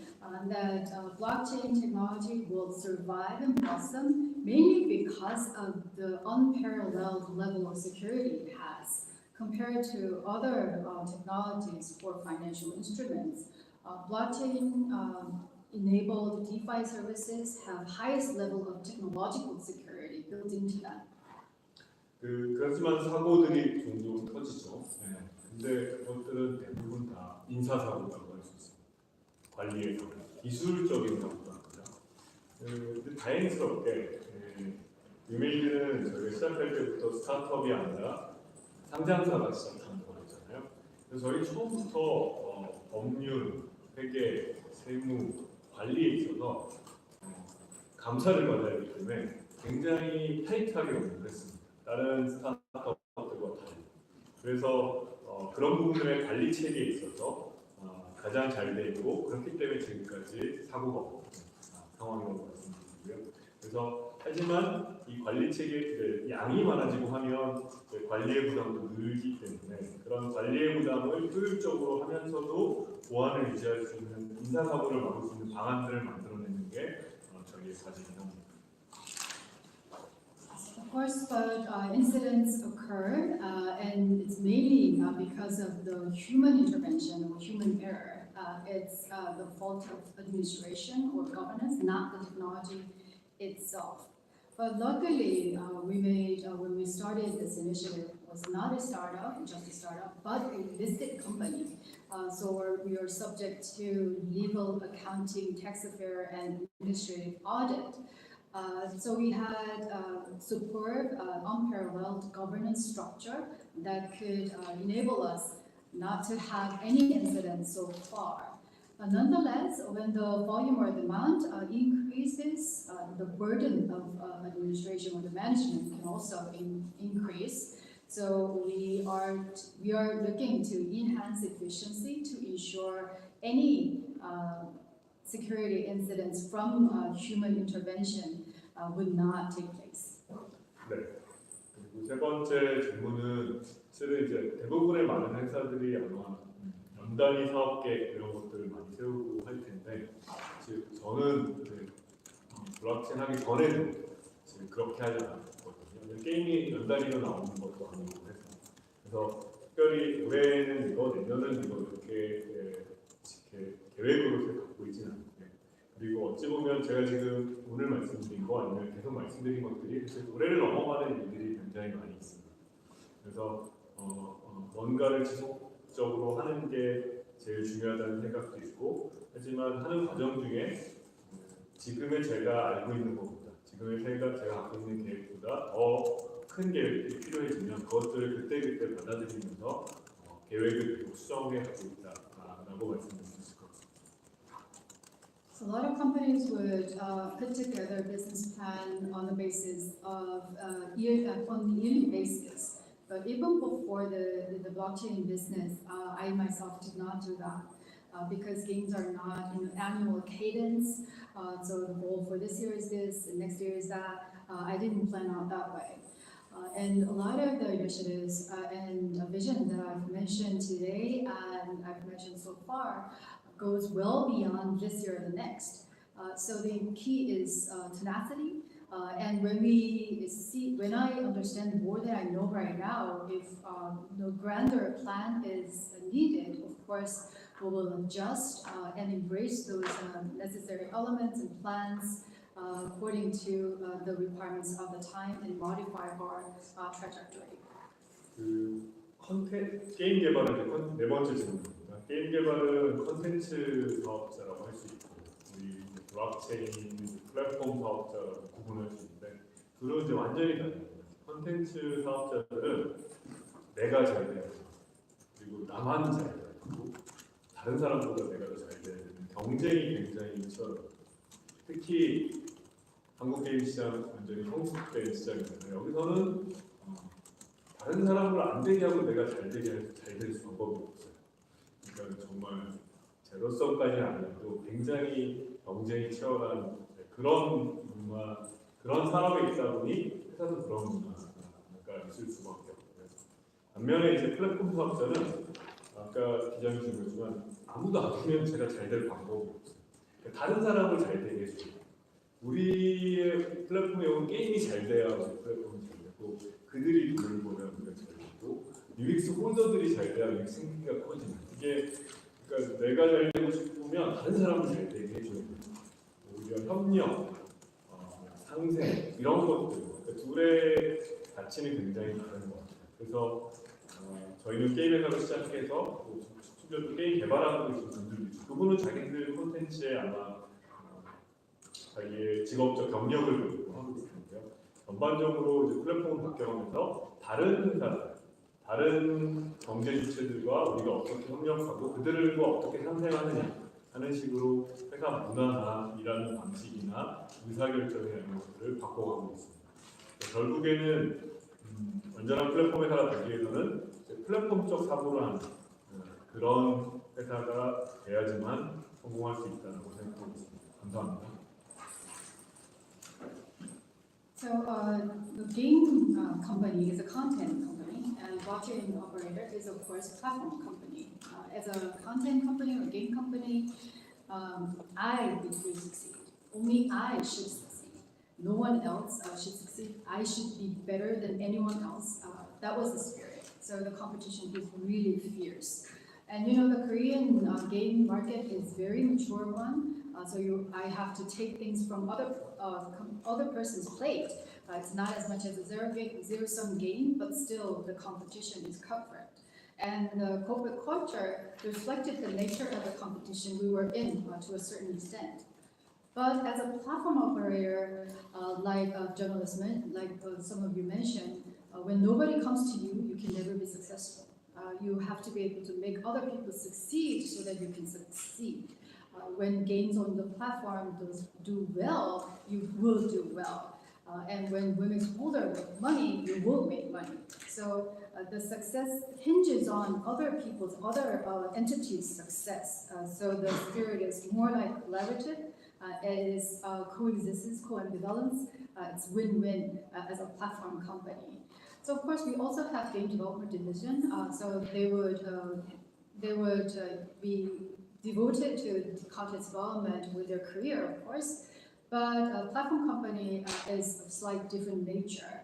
that blockchain technology will survive and blossom mainly because of the unparalleled level of security it has compared to other technologies for financial instruments. Blockchain enabled DeFi services have highest level of technological security built into them. 그렇지만 사고들이 종종 터지죠. 네. 근데 그것들은 대부분 다 인사사고라고 할 수 있습니다. 관리의 사고, 기술적인 사고가 아니라. 근데 다행스럽게 위메이드는 저희가 시작할 때부터 스타트업이 아니라 상장사가 시작한 거였잖아요. 그래서 저희 처음부터 법률, 회계, 세무, 관리에 있어서 감사를 받아야 하기 때문에 굉장히 타이트하게 운영을 했습니다. 다른 스타트업들과 달리. 그래서 그런 부분들의 관리 체계에 있어서 가장 잘 되고 그렇기 때문에 지금까지 사고가 없는 상황이라고 말씀드리고요. 그래서 하지만 이 관리 체계 양이 많아지고 하면 관리의 부담도 늘기 때문에 그런 관리의 부담을 효율적으로 하면서도 보안을 유지할 수 있는 인사사고를 막을 수 있는 방안들을 만들어내는 게 저희의 과제입니다. Of course, but incidents occurred, and it's mainly not because of the human intervention or human error. It's the fault of administration or governance, not the technology itself. But luckily, when we started this initiative, was not a startup, just a startup, but a listed company. So we are subject to legal, accounting, tax affair, and administrative audit. So we had superb, unparalleled governance structure that could enable us not to have any incidents so far. Nonetheless, when the volume or demand increases, the burden of administration or the management can also increase. So we are looking to enhance efficiency to ensure any security incidents from human intervention would not take place. 네. 그리고 세 번째 질문은 실은 이제 대부분의 많은 회사들이 아마 연단위 사업 계획 이런 것들을 많이 세우고 할 텐데, 즉 저는 이제 블록체인 하기 전에도 지금 그렇게 하지 않았거든요. 게임이 연단위로 나오는 것도 아니고 해서, 그래서 특별히 올해는 이거, 내년은 이거 이렇게 계획으로 이렇게 갖고 있지는 않고요. 그리고 어찌 보면 제가 지금 오늘 말씀드린 거 아니면 계속 말씀드린 것들이 올해를 넘어가는 일들이 굉장히 많이 있습니다. 그래서 뭔가를 지속적으로 하는 게 제일 중요하다는 생각도 있고, 하지만 하는 과정 중에 지금의 제가 알고 있는 것보다, 지금의 제가 갖고 있는 계획보다 더 큰 계획이 필요해지면 그것들을 그때그때 받아들이면서 계획을 계속 수정해 가고 있다라고 말씀드릴 수 있을 것 같습니다. So a lot of companies would put together a business plan on the basis of on yearly basis. But even before the blockchain business, I myself did not do that because games are not in an annual cadence. So the goal for this year is this, and next year is that. I didn't plan out that way. And a lot of the initiatives and vision that I've mentioned today and I've mentioned so far goes well beyond this year or the next. So the key is tenacity. And when I understand more than I know right now, if no grander plan is needed, of course, we will adjust and embrace those necessary elements and plans according to the requirements of the time and modify our trajectory. 게임 개발은 네 번째 질문입니다. 게임 개발은 컨텐츠 사업자라고 할 수 있고, 우리 블록체인 플랫폼 사업자라고 구분할 수 있는데, 둘은 이제 완전히 다릅니다. 컨텐츠 사업자들은 내가 잘 돼야 되고, 그리고 나만 잘 돼야 되고, 다른 사람보다 내가 더 잘 돼야 되는 경쟁이 굉장히 치열해요. 특히 한국 게임 시장 완전히 성숙된 시장이잖아요. 여기서는 다른 사람을 안 되게 하고 내가 잘 될 수 방법이 없어요. 그러니까 정말 제로섬까지는 아니어도 굉장히 경쟁이 치열한 그런 문화, 그런 산업에 있다 보니 회사도 그런 문화가 있을 수밖에 없고요. 반면에 이제 플랫폼 사업자는 아까 기자님 질문했지만 아무도 안 하면 제가 잘 될 방법이 없어요. 그러니까 다른 사람을 잘 되게 해줘요. 우리의 플랫폼에 온 게임이 잘 돼야 플랫폼이 잘 되고, 그들이 돈을 벌어야 우리가 잘 되고, 위믹스 홀더들이 잘 돼야 위믹스 생기가 커집니다. 이게 그러니까 내가 잘 되고 싶으면 다른 사람을 잘 되게 해줘야 돼요. 오히려 협력, 상생 이런 것들, 그러니까 둘의 가치는 굉장히 다른 것 같아요. 그래서 저희는 게임 회사로 시작해서 수준도 게임 개발하고 계신 분들도 있고, 그분은 자기들 콘텐츠에 아마 자기의 직업적 경력을 가지고 하고 있는데요. 전반적으로 이제 플랫폼을 바뀌어가면서 다른 회사들, 다른 경제 주체들과 우리가 어떻게 협력하고 그들과 어떻게 상생하느냐 하는 식으로 회사 문화나 일하는 방식이나 의사결정이나 이런 것들을 바꿔가고 있습니다. 결국에는 완전한 플랫폼 회사가 되기 위해서는 플랫폼적 사고를 하는 그런 회사가 돼야지만 성공할 수 있다고 생각하고 있습니다. 감사합니다. So the game company is a content company, and blockchain operator is of course a platform company. As a content company or game company, I will succeed. Only I should succeed. No one else should succeed. I should be better than anyone else. That was the spirit. So the competition is really fierce. And you know, the Korean game market is very mature one. So I have to take things from other person's plate. It's not as much as a zero-sum game, but still the competition is cutthroat. And the corporate culture reflected the nature of the competition we were in to a certain extent. But as a platform operator, like journalism, like some of you mentioned, when nobody comes to you, you can never be successful. You have to be able to make other people succeed so that you can succeed. when games on the platform do well, you will do well. And when women's holder make money, you will make money. So the success hinges on other people's, other entities' success. So the spirit is more like collaborative. It is coexistence, co-ambivalence. It's win-win as a platform company. So of course, we also have game development division. So they would be devoted to content development with their career, of course. But a platform company is of slightly different nature.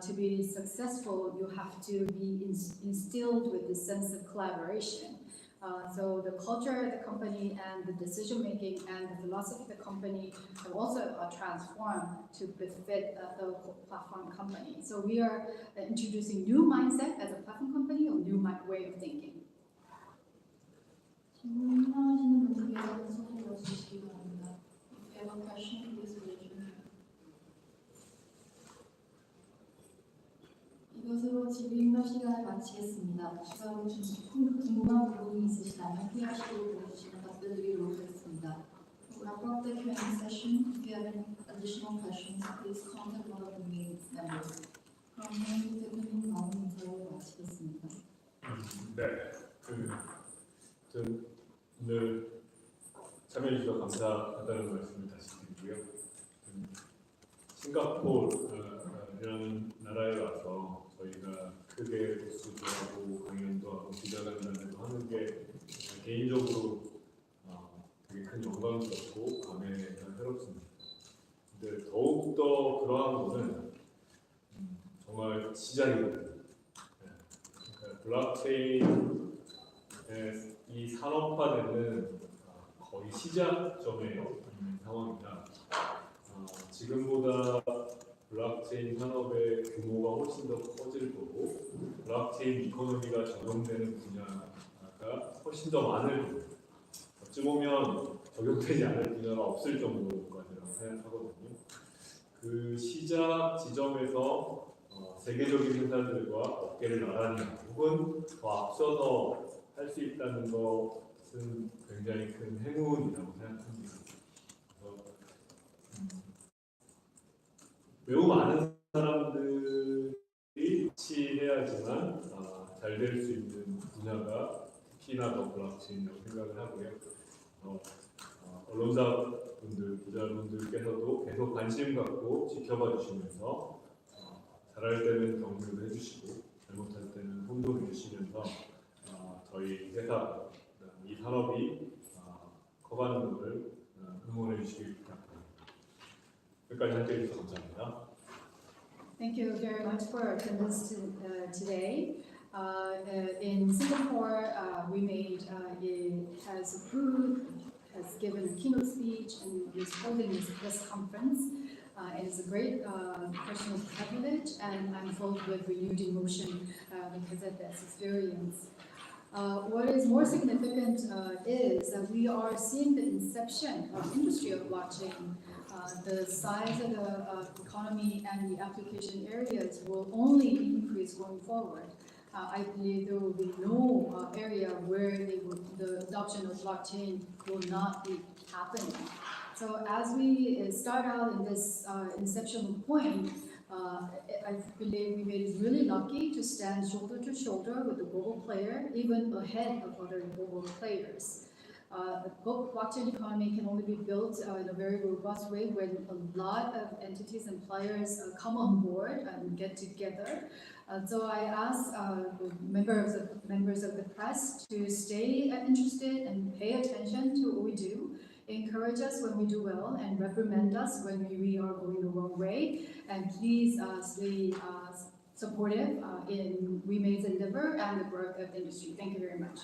To be successful, you have to be instilled with this sense of collaboration. So the culture of the company and the decision making and the philosophy of the company have also transformed to befit the platform company. So we are introducing new mindset as a platform company or new way of thinking. 질문하시는 분들께서 손을 들어주시기 바랍니다. If you have a question, please raise your hand. 이것으로 질의응답 시간을 마치겠습니다. 추가로 궁금한 부분이 있으시다면 PRC로 보내주시면 답변드리도록 하겠습니다. To wrap up the Q&A session, if you have any additional questions, please contact one of the meeting members. 그러면 대표님 마무리 인사를 마치겠습니다. 네, 오늘 참여해 주셔서 감사하다는 말씀을 다시 드리고요. 싱가포르라는 나라에 와서 저희가 크게 복수도 하고 강연도 하고 기자간담회도 하는 게 개인적으로 되게 큰 영광스럽고 감회가 새롭습니다. 근데 더욱더 그러한 거는 정말 시작이거든요. 그러니까 블록체인의 이 산업화되는 거의 시작점에 있는 상황이다. 지금보다 블록체인 산업의 규모가 훨씬 더 커질 거고 블록체인 이코노미가 적용되는 분야가 훨씬 더 많을 겁니다. 어찌 보면 적용되지 않을 분야가 없을 정도까지라고 생각하거든요. 그 시작 지점에서 세계적인 회사들과 어깨를 나란히 혹은 더 앞서서 할 수 있다는 것은 굉장히 큰 행운이라고 생각합니다. 매우 많은 사람들이 같이 해야지만 잘 될 수 있는 분야가 특히나 더 블록체인이라고 생각을 하고요. 언론사분들, 기자분들께서도 계속 관심 갖고 지켜봐 주시면서 잘할 때는 격려를 해주시고 잘못할 때는 혼도 내주시면서 저희 회사, 이 산업이 커가는 것을 응원해 주시기 부탁드립니다. 여기까지 함께해 주셔서 감사합니다. Thank you very much for your attendance today. In Singapore, WeMade has approved, has given a keynote speech, and is holding this conference. And it's a great personal privilege, and I'm filled with renewed emotion because of this experience. What is more significant is that we are seeing the inception of the industry of blockchain. The size of the economy and the application areas will only increase going forward. I believe there will be no area where the adoption of blockchain will not be happening. So as we start out in this inception point, I believe WeMade is really lucky to stand shoulder to shoulder with the global player, even ahead of other global players. The blockchain economy can only be built in a very robust way when a lot of entities and players come on board and get together. So I ask members of the press to stay interested and pay attention to what we do. Encourage us when we do well and reprimand us when we are going the wrong way. And please stay supportive in WeMade's endeavor and the growth of the industry. Thank you very much.